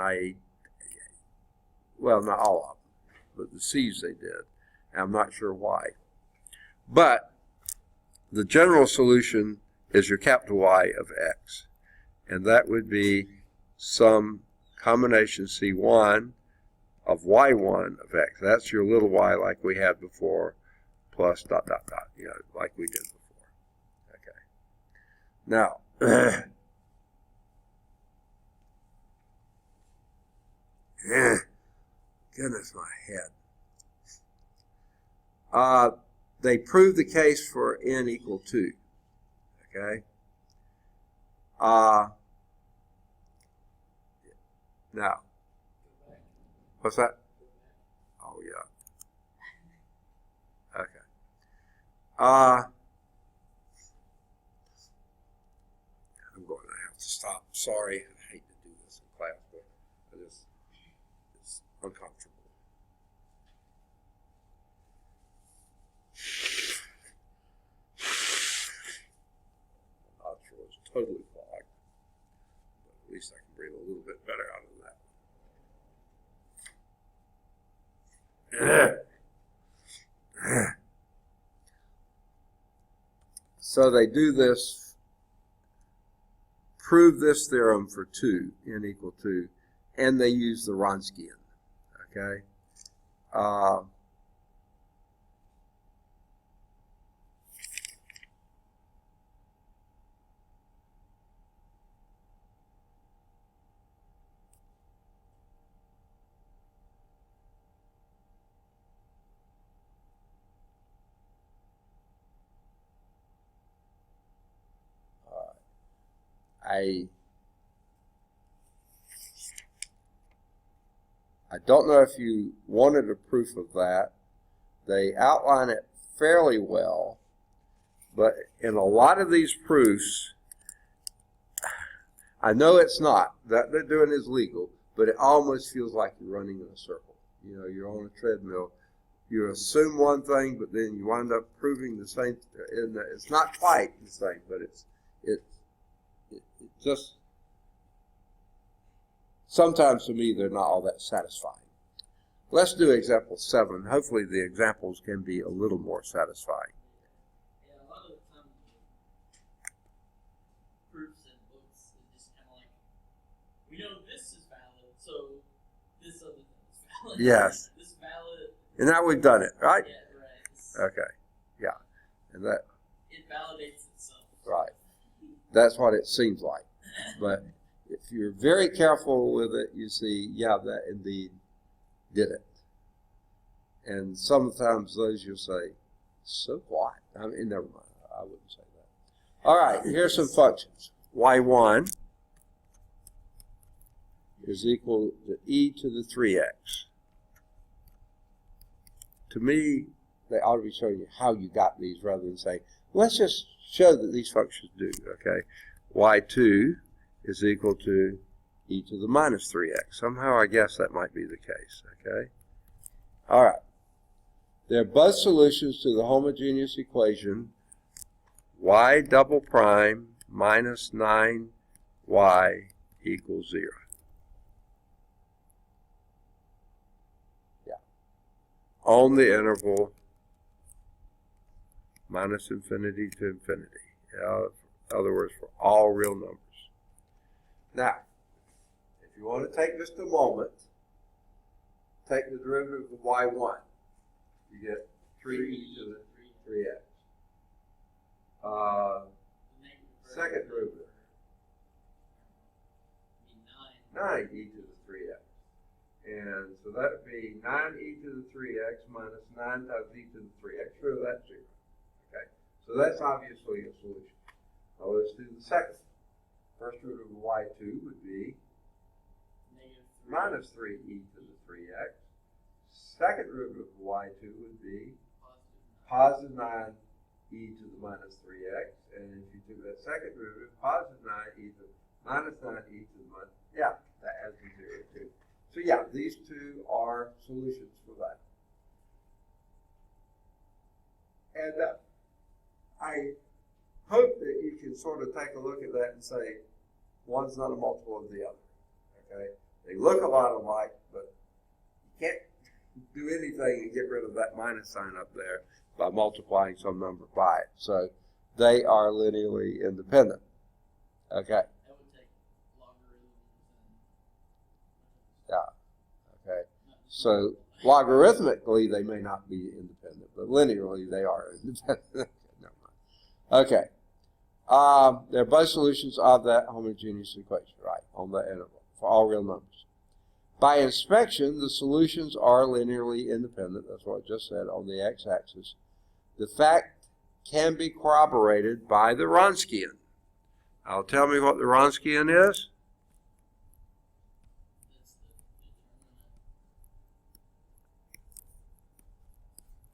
well, not all of them, but the C's they did. I'm not sure why. But the general solution is your capital Y of X. And that would be some combination C1 of Y1 of X. That's your little y like we had before, plus dot, dot, dot, you know, like we did before. Okay. Now, goodness, my head. They proved the case for n equal 2. Okay. Now, what's that? Oh, yeah. Okay. I'm going to have to stop. Sorry. I hate to do this in class, but it's uncomfortable. I'm not sure it's totally clogged, but at least I can breathe a little bit better out of that. So they do this, prove this theorem for 2, n equal 2, and they use the Wronskian. Okay? I don't know if you wanted a proof of that. They outline it fairly well, but in a lot of these proofs, I know it's not. That they're doing is legal, but it almost feels like you're running in a circle. You know, you're on a treadmill. You assume one thing, but then you wind up proving the same. And it's not quite the same, but it just, sometimes to me, they're not all that satisfying. Let's do example 7. Hopefully the examples can be a little more satisfying. Yeah, a lot of the time, proofs in books is just kind of like, we know this is valid, so this other thing is valid. Yes. This is valid. And now we've done it, right? Yeah, right. Okay. Yeah. And that, it validates itself. right. That's what it seems like. But if you're very careful with it, you see, yeah, that indeed did it. And sometimes those you'll say, so what? I mean, never mind. I wouldn't say that. All right, here's some functions. Y1 is equal to e to the 3x. To me, they ought to be showing you how you got these rather than saying, let's just show that these functions do, okay? Y2 is equal to e to the minus 3x. Somehow I guess that might be the case, okay? All right. They're both solutions to the homogeneous equation y double prime minus 9y equals 0. Yeah. On the interval minus infinity to infinity. In other words, for all real numbers. Now, if you want to take just a moment, take the derivative of y1. You get 3e to the 3x. Second derivative, 9e to the 3x. And so that would be 9e to the 3x minus 9 times e to the 3x. Sure, that's 0. Okay, so that's obviously a solution. Now let's do the second. First derivative of y2 would be minus 3e to the 3x. Second derivative of y2 would be positive 9e to the minus 3x. And if you do that second derivative, positive 9e to minus 9e to the minus, yeah, that adds to 0 too. So yeah, these two are solutions for that. And I hope that you can sort of take a look at that and say, one's not a multiple of the other. Okay? They look a lot alike, but you can't do anything and get rid of that minus sign up there by multiplying some number by it. So they are linearly independent. Okay. That would take logarithms Yeah. Okay. So logarithmically, they may not be independent, but linearly, they are independent. Never mind. Okay. They're both solutions of that homogeneous equation, right, on the interval for all real numbers. By inspection, the solutions are linearly independent. That's what I just said on the x-axis. The fact can be corroborated by the Wronskian. Now, tell me what the Wronskian is.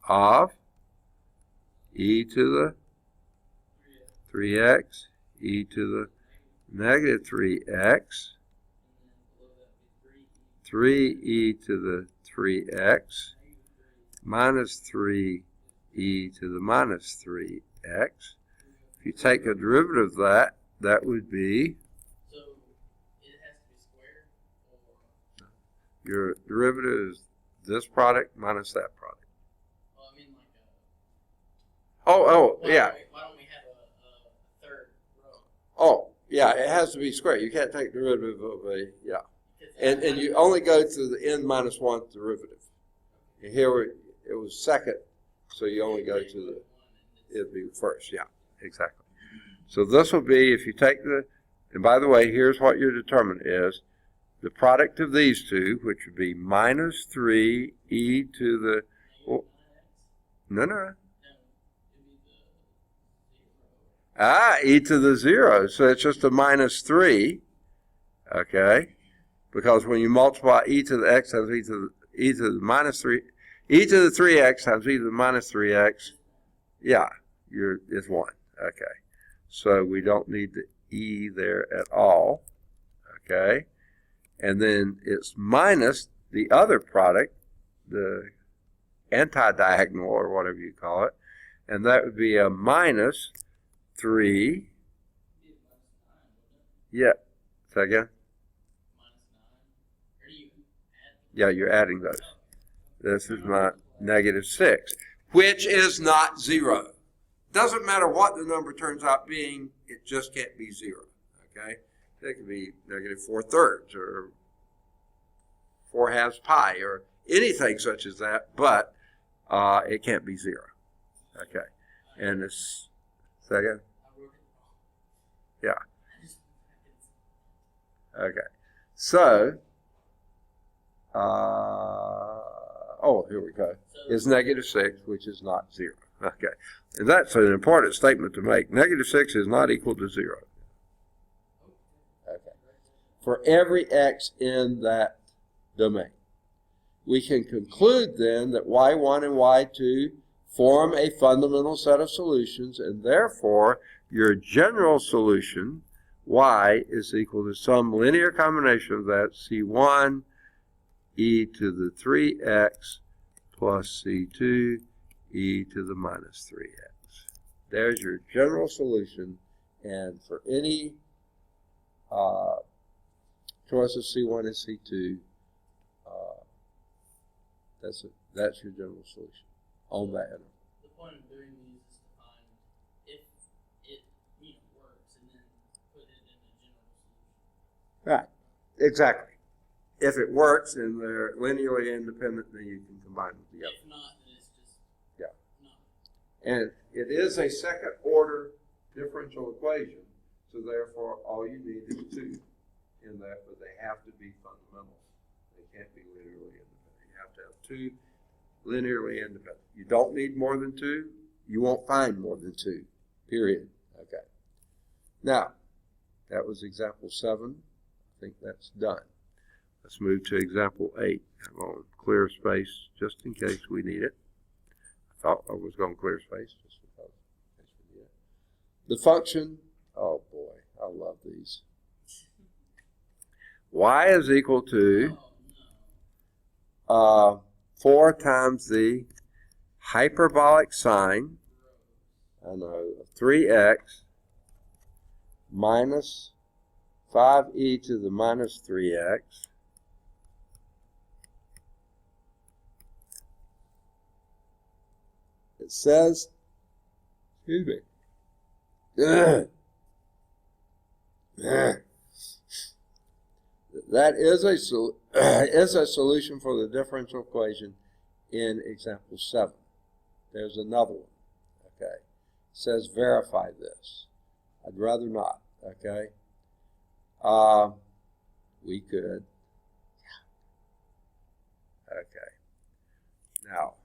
Of e to the 3x, e to the negative 3x, 3e to the 3x, minus 3e to the minus 3x. If you take a derivative of that, that would be So it has to be squared, or your derivative is this product minus that product. well, I mean like Yeah. Why don't we have a third row? Oh, yeah, it has to be squared. You can't take derivative of a, yeah. And you only go to the n minus 1 derivative. And here it was second, so you only go to the, it'd be first, yeah, exactly. So this will be, if you take the, and by the way, here's what your determinant is. The product of these two, which would be minus 3e to the, oh, no. E to the 0. So it's just a minus 3, okay? Because when you multiply e to the x times e to the minus 3, e to the 3x times e to the minus 3x, yeah, it's 1, okay? So we don't need the e there at all, okay? And then it's minus the other product, the anti-diagonal or whatever you call it, and that would be a minus 3, yeah, say again? Yeah, you're adding those. This is my negative 6, which is not 0. Doesn't matter what the number turns out being, it just can't be 0, okay? It could be negative 4/3 or 4/2 pi or anything such as that, but it can't be 0, okay? And this, second? Yeah. Okay. So, here we go. Is negative 6, which is not 0. Okay. And that's an important statement to make. Negative 6 is not equal to 0. Okay. For every x in that domain. We can conclude then that y1 and y2 form a fundamental set of solutions, and therefore your general solution, y, is equal to some linear combination of that, c1 e to the 3x plus c2 e to the minus 3x. There's your general solution, and for any choice of c1 and c2, that's your general solution on that interval. The point of doing these is to find if it works and then put it in the general solution. Right, exactly. If it works and they're linearly independent, then you can combine them together. If not, then it's just not. And it is a second order differential equation, so therefore all you need is 2 in that, but they have to be fundamental. They can't be linearly independent. You have to have 2 linearly independent. You don't need more than 2. You won't find more than 2, period. Okay. Now, that was example 7. I think that's done. Let's move to example 8. I'm going to clear space just in case we need it. I thought I was going to clear space just because in case we need it. The function, oh boy, I love these. Y is equal to 4 times the hyperbolic sine, I know, of 3x minus 5e to the minus 3x it says, excuse me, That is a solution for the differential equation in example 7. There's another one. Okay. It says verify this. I'd rather not. Okay. We could. Okay. Now,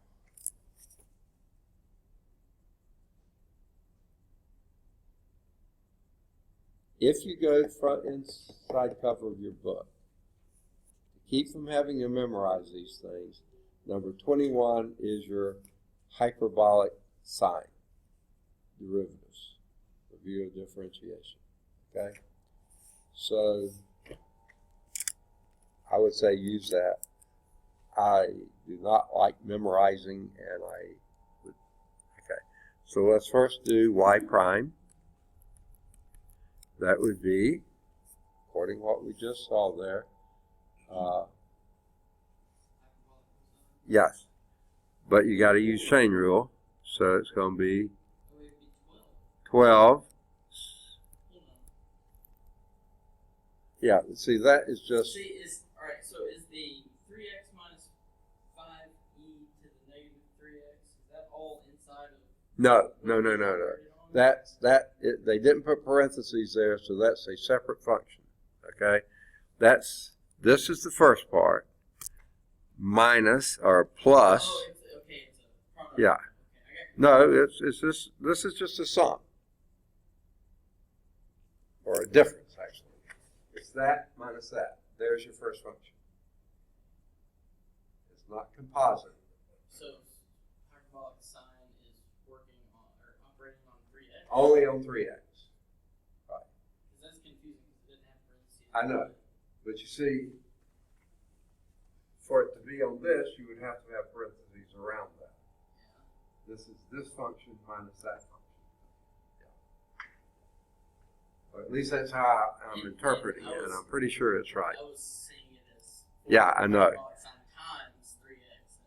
if you go front and side cover of your book, to keep from having to memorize these things, number 21 is your hyperbolic sine derivatives, review of differentiation. Okay? So, I would say use that. I do not like memorizing, and I would, okay. So let's first do y prime. That would be, according to what we just saw there, yes, but you got to use chain rule, so it's going to be 12. Yeah, see, that is just... All right, so is the 3x minus 5e to the negative 3x, is that all inside of... No. They didn't put parentheses there, so that's a separate function. Okay, this is the first part, minus or plus. Oh, it's a product. Yeah. Okay, No, this is just a sum or a difference actually. It's that minus that. There's your first function. It's not composite. So hyperbolic sine is working on or operating on 3x. Only on 3x. Right. Because that's confusing because it didn't have parentheses. I know, but you see, for it to be on this, you would have to have parentheses around that. Yeah. This is this function minus that function. Yeah. Or at least that's how I'm interpreting it, and I'm pretty sure it's right. I was seeing it as Yeah, I know. hyperbolic sine times 3x.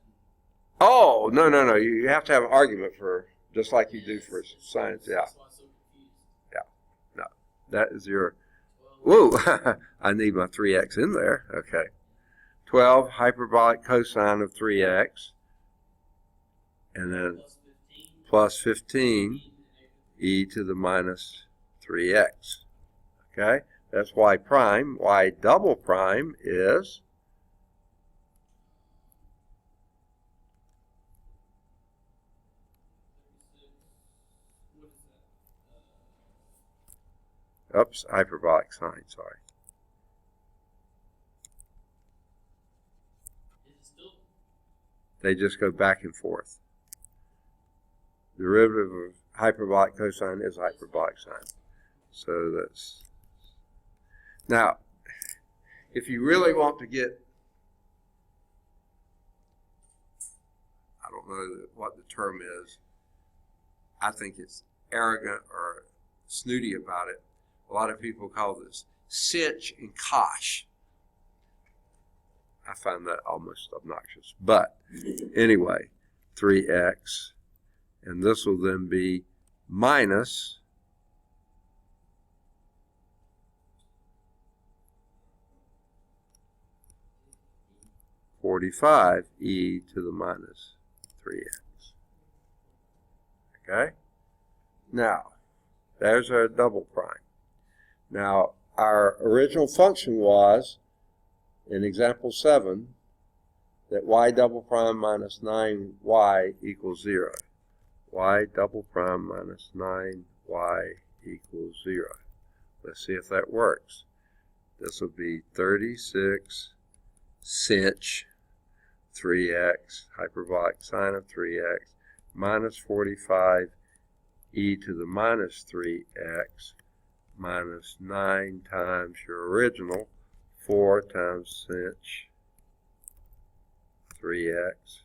Oh, no. You have to have an argument for, just like you do for science. Yeah. That's why I'm so confused. Yeah. No. That is your, whoa, I need my 3x in there. Okay. 12 hyperbolic cosine of 3x. And then plus 15 e to the minus 3x. Okay? That's y prime. Y double prime is oops, hyperbolic sine, sorry. They just go back and forth. Derivative of hyperbolic cosine is hyperbolic sine. So that's... Now, if you really want to get... I don't know what the term is. I think it's arrogant or snooty about it. A lot of people call this sich and kosh. I find that almost obnoxious. But anyway, 3x. And this will then be minus (45) e to the minus 3x. Okay? Now, there's our double prime. Now, our original function was, in example 7, that y double prime minus 9y equals 0. Y double prime minus 9y equals 0. Let's see if that works. This will be 36 sinh 3x, hyperbolic sine of 3x, minus 45 e to the minus 3x, minus 9 times your original, 4 times sinh 3x,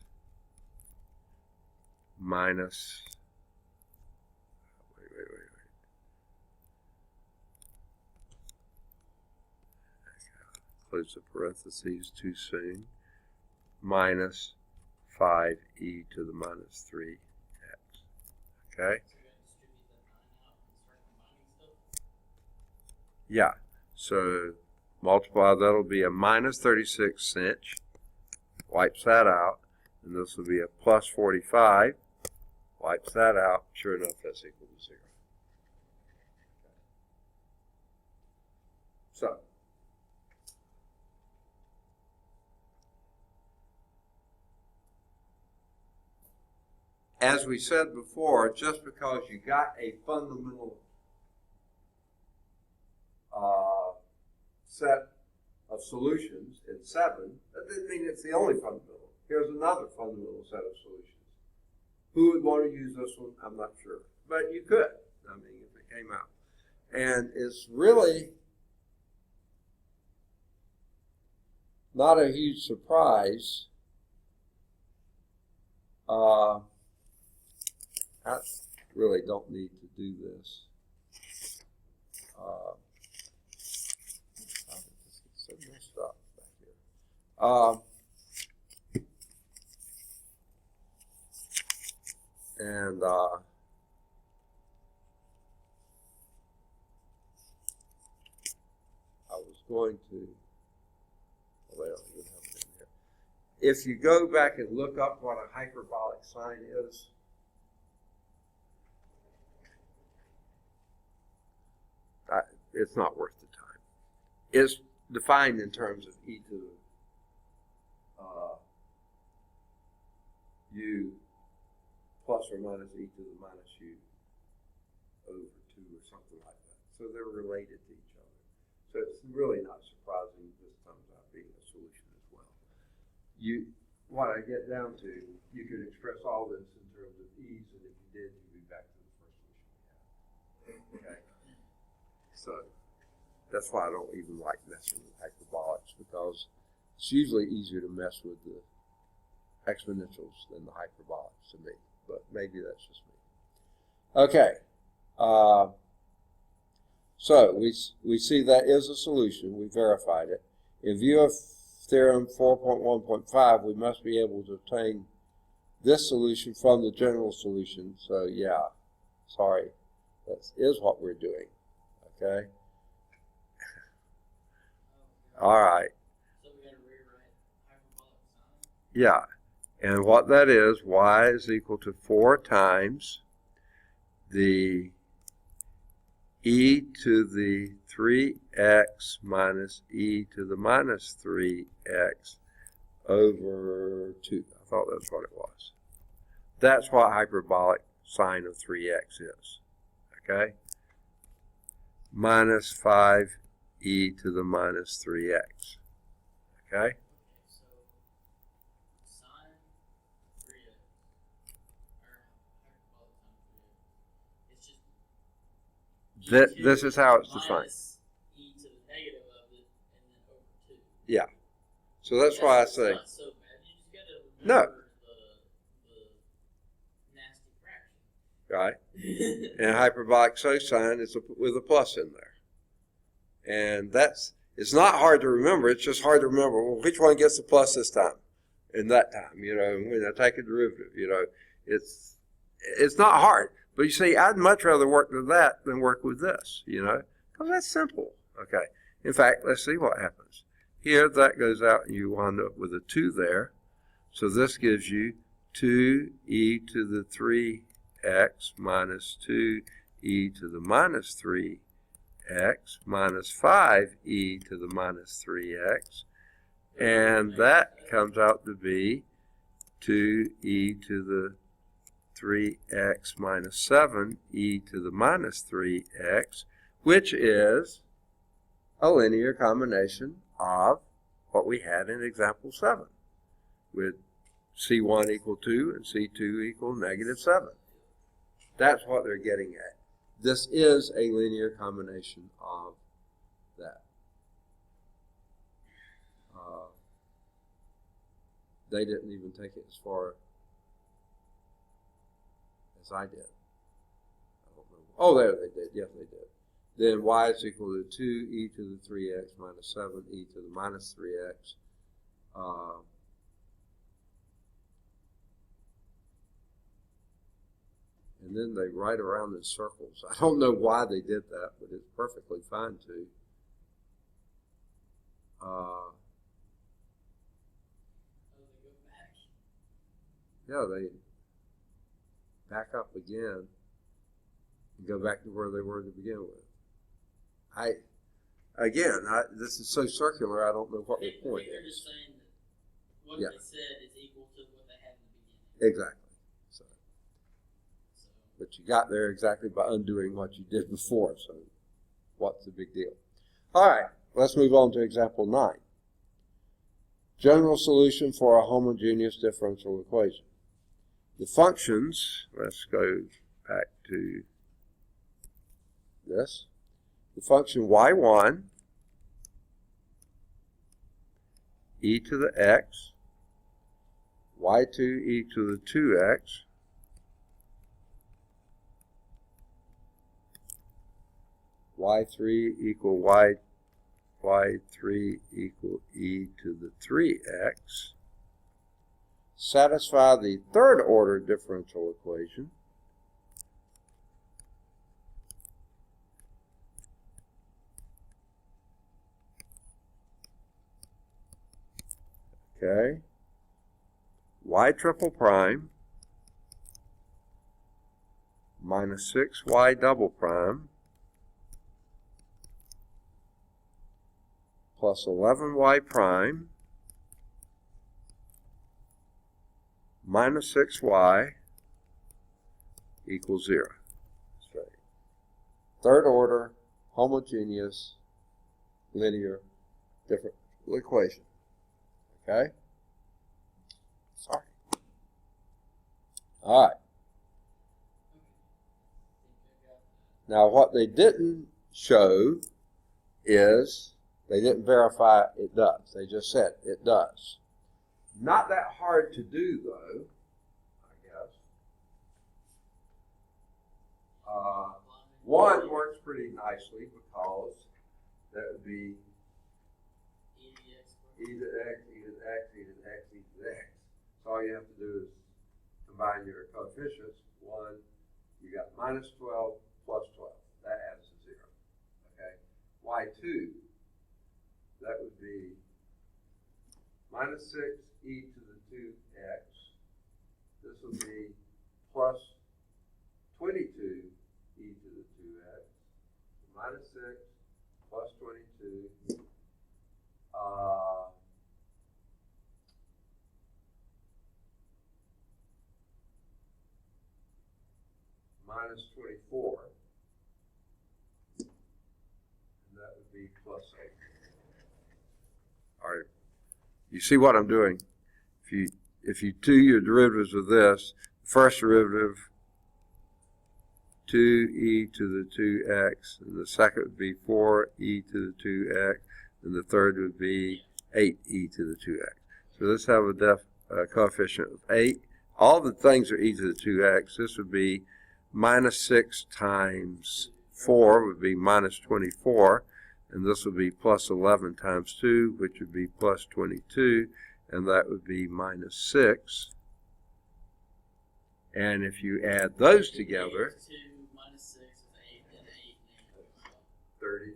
minus, wait. Close the parentheses too soon. Minus 5e to the minus 3x. Okay? Yeah, so multiply, that'll be a minus 36 inch, wipes that out, and this will be a plus 45, wipes that out, sure enough that's equal to 0. So, as we said before, just because you got a fundamental set of solutions in 7, that doesn't mean it's the only fundamental. Here's another fundamental set of solutions. Who would want to use this one? I'm not sure. But you could, I mean, if it came out. And it's really not a huge surprise. I really don't need to do this. So messed up back here. I was going to, well, you have it in there. If you go back and look up what a hyperbolic sign is, it's not worth the time. It's defined in terms of e to u plus or minus e to the minus u over 2 or something like that. So they're related to each other. So it's really not surprising this comes out being a solution as well. What I get down to, you could express all this in terms of e's, and if you did, you'd be back to the first solution we had. Okay? So that's why I don't even like messing with hyperbolics, because it's usually easier to mess with the exponentials than the hyperbolics to me, but maybe that's just me. Okay, so we see that is a solution. We verified it. In view of theorem 4.1.5, we must be able to obtain this solution from the general solution. So yeah, sorry, that is what we're doing. Okay. All right. So we gotta rewrite hyperbolic sign? Yeah. And what that is, y is equal to 4 times the e to the 3x minus e to the minus 3x over 2. I thought that's what it was. That's what hyperbolic sine of 3x is. Okay? Minus 5 e to the minus 3x. Okay? So sine 3x, or hyperbolic sine 3x, it's just This is how it's defined. minus e to the negative of it, and then over 2. Yeah. So that's why I say. It's not so bad. You just gotta No. remember the nasty fraction. Right? And hyperbolic cosine is with a plus in there. And it's not hard to remember. It's just hard to remember, well, which one gets the plus this time and that time, when I take a derivative, it's not hard. But you see, I'd much rather work with that than work with this, because that's simple. Okay. In fact, let's see what happens. Here, that goes out and you wind up with a 2 there. So this gives you 2e to the 3x minus 2e to the minus 3x minus 5e to the minus 3x. And that comes out to be 2e to the 3x minus 7e to the minus 3x, which is a linear combination of what we had in example 7, with C1 equal 2 and C2 equal negative 7. That's what they're getting at. This is a linear combination of that. They didn't even take it as far as I did. I don't know. Oh, there they did. Yes, they did. Then y is equal to 2e to the 3x minus 7e to the minus 3x. And then they write around in circles. I don't know why they did that, but it's perfectly fine to. Yeah, they back up again and go back to where they were to begin with. This is so circular, I don't know what the point They're is. just saying that what Yeah. they said is equal to what they had in the beginning. Exactly. So, but you got there exactly by undoing what you did before, so what's the big deal? All right, let's move on to example 9. General solution for a homogeneous differential equation. The functions, let's go back to this. The function y1 e to the x, y2 e to the 2x, y3 equal y3 equal e to the 3x, satisfy the third order differential equation. Okay. Y triple prime minus 6y double prime plus 11y prime minus 6y equals 0. Straight. Third order homogeneous linear differential equation. Okay? Sorry. All right. Now what they didn't show is they didn't verify it does. They just said it does. Not that hard to do, though, I guess. One works pretty nicely because that would be e to x, e to x, e to x, e to x. So all you have to do is combine your coefficients. 1, you got minus 12 plus 12. That adds to 0. Okay. Y2, that would be minus 6 e to the 2x. This would be plus 22 e to the 2x. Minus 6 plus 22. Minus 24. And that would be plus 8. All right. You see what I'm doing? If you do your derivatives of this, the first derivative 2e to the 2x, and the second would be 4e to the 2x, and the third would be 8e to the 2x. So let's have a coefficient of 8. All the things are e to the 2x. This would be minus 6 times 4 would be minus 24. And this would be plus 11 times 2, which would be plus 22, and that would be minus 6. And if you add those together, 2 minus 6 is 8, and 8 30,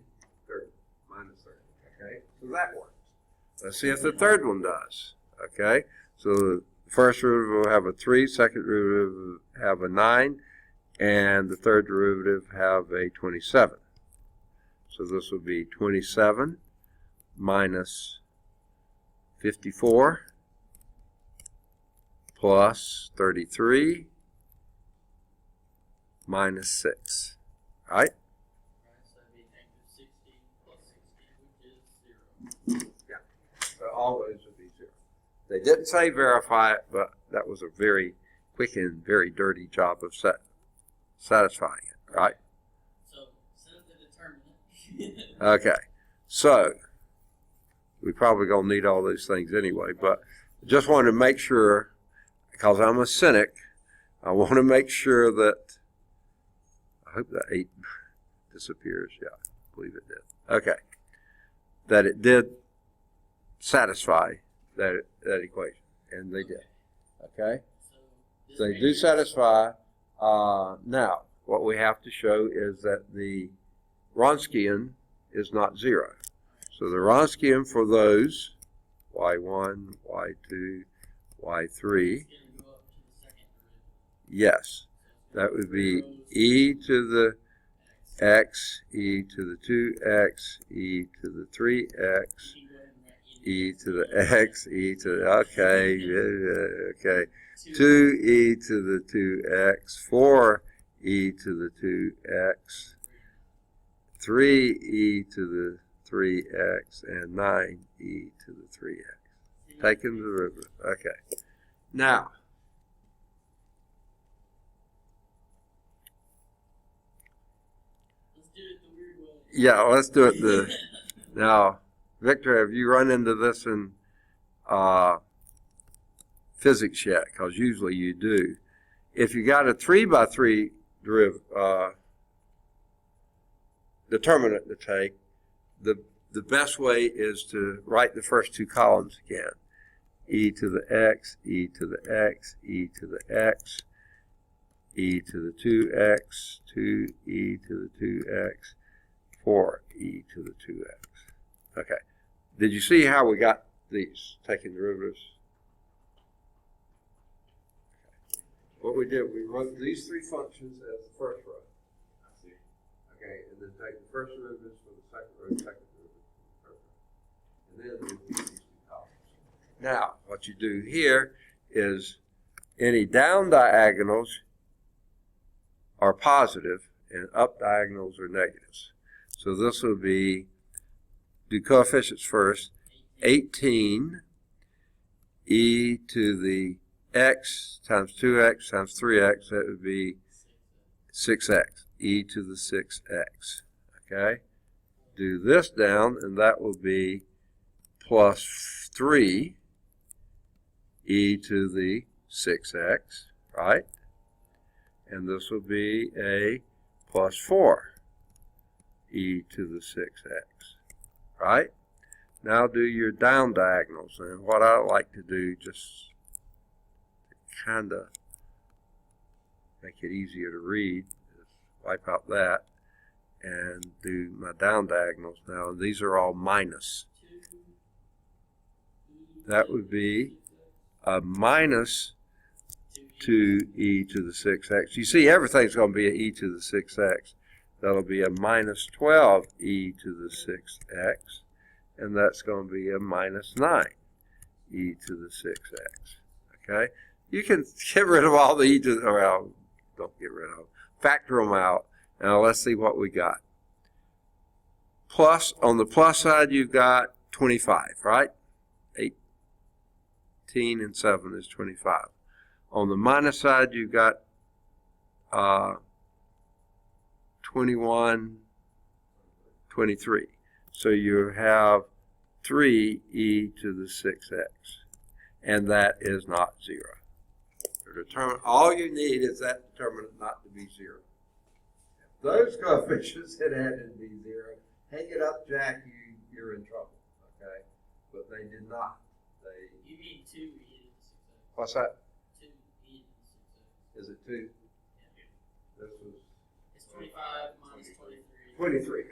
minus 30. Okay, so that works. Let's see if the third one does. Okay, so the first derivative will have a 3, second derivative will have a 9, and the third derivative have a 27. So this will be 27 minus 54 plus 33 minus 6. All right? So it'd be negative 16 plus 16, which is 0. Yeah. So all those would be 0. They didn't say verify it, but that was a very quick and very dirty job of satisfying it. Right? So set up the determinant. Okay. So we probably going to need all those things anyway, but just wanted to make sure, because I'm a cynic, I want to make sure that, I hope that 8 disappears. Yeah, I believe it did. Okay. That it did satisfy that equation, and they did. Okay? So they do satisfy. Now, what we have to show is that the Wronskian is not 0. So the Wronskian for those, y1, y2, y3, yes, that would be e to the x, e to the 2x, e to the 3x, e to the x, e to the, okay, okay, 2e to the 2x, 4e to the 2x, 3e to the 3x, and 9e to the 3x. Taking the derivative. Okay. Now, let's do it the weird way. yeah, let's do it now, Victor, have you run into this in physics yet? Because usually you do. If you got a 3 by 3 determinant to take, the best way is to write the first two columns again. E to the x, e to the x, e to the x, e to the 2x, 2e to the 2x, 4e to the 2x. Okay. Did you see how we got these, taking derivatives? Okay. What we did, we wrote these three functions as the first row. Okay, and then take the first derivatives for the second row, second derivative for the third row. And then we use these two columns. Now, what you do here is any down diagonals are positive and up diagonals are negatives. So this will be, do coefficients first, 18 e to the x times 2x times 3x, that would be 6x, e to the 6x, okay? Do this down, and that will be plus 3 e to the 6x, right? And this will be a plus 4 e to the 6x, right? Now do your down diagonals. And what I like to do, just to kind of make it easier to read, is wipe out that and do my down diagonals. Now these are all minus. That would be a minus 2e to the 6x. You see, everything's going to be an e to the 6x. That'll be a minus 12e to the 6x. And that's going to be a minus 9e to the 6x. Okay? You can get rid of all the e to the, well, don't get rid of them. Factor them out. Now let's see what we got. Plus, on the plus side, you've got 25, right? 18 and 7 is 25. On the minus side, you've got 21, 23. So you have 3e to the 6x, and that is not 0. All you need is that determinant not to be 0. If those coefficients had had to be 0, hang it up, Jack, you're in trouble, okay? But they did not. You mean 2e to the 6x. What's that? 2e to the 6x. Is it 2? Yeah. This was... It's 25 minus 23. 23,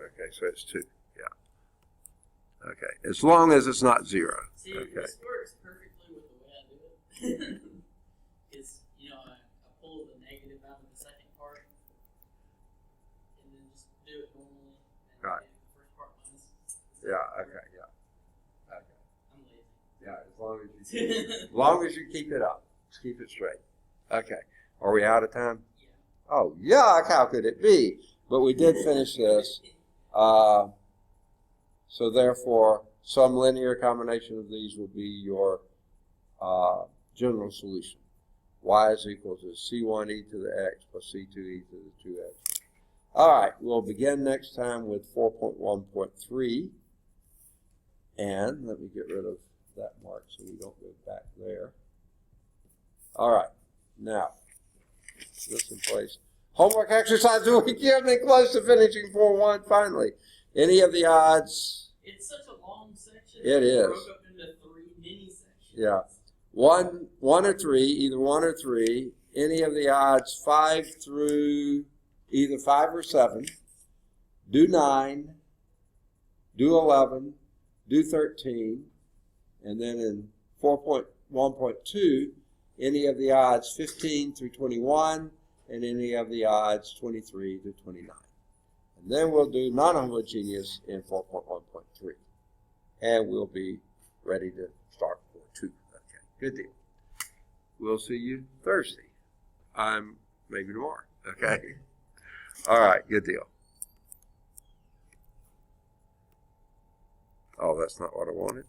okay, so it's 2, yeah. Okay, as long as it's not 0. See, Okay. this works perfectly with the way I do it. Is, you know, I pull the negative out of the second part, and then just do it normally, and Right. do the first part minus. Yeah, okay, yeah. Okay. I'm lazy. Yeah, as long as you keep it up. Just keep it straight. Okay. Are we out of time? Yeah. Oh, yuck, how could it be? But we did finish this. So therefore, some linear combination of these will be your general solution. Y is equal to C1e to the x plus C2e to the 2x. All right, we'll begin next time with 4.1.3. And let me get rid of that mark so we don't go back there. All right, now, this in place. Homework exercise of the week. You're getting close to finishing 4.1 finally. Any of the odds? It's such a long section. It is. Broke up into 3 mini sections. Yeah. One or three, either 1 or 3. Any of the odds 5 through either 5 or 7. Do 9. do 11, do 13, and then in 4.1.2, any of the odds 15 through 21, and any of the odds 23 to 29. And then we'll do non-homogeneous in 4.1.3. And we'll be ready to start 4.2. Okay, good deal. We'll see you Thursday. Maybe tomorrow. Okay? All right, good deal. Oh, that's not what I wanted.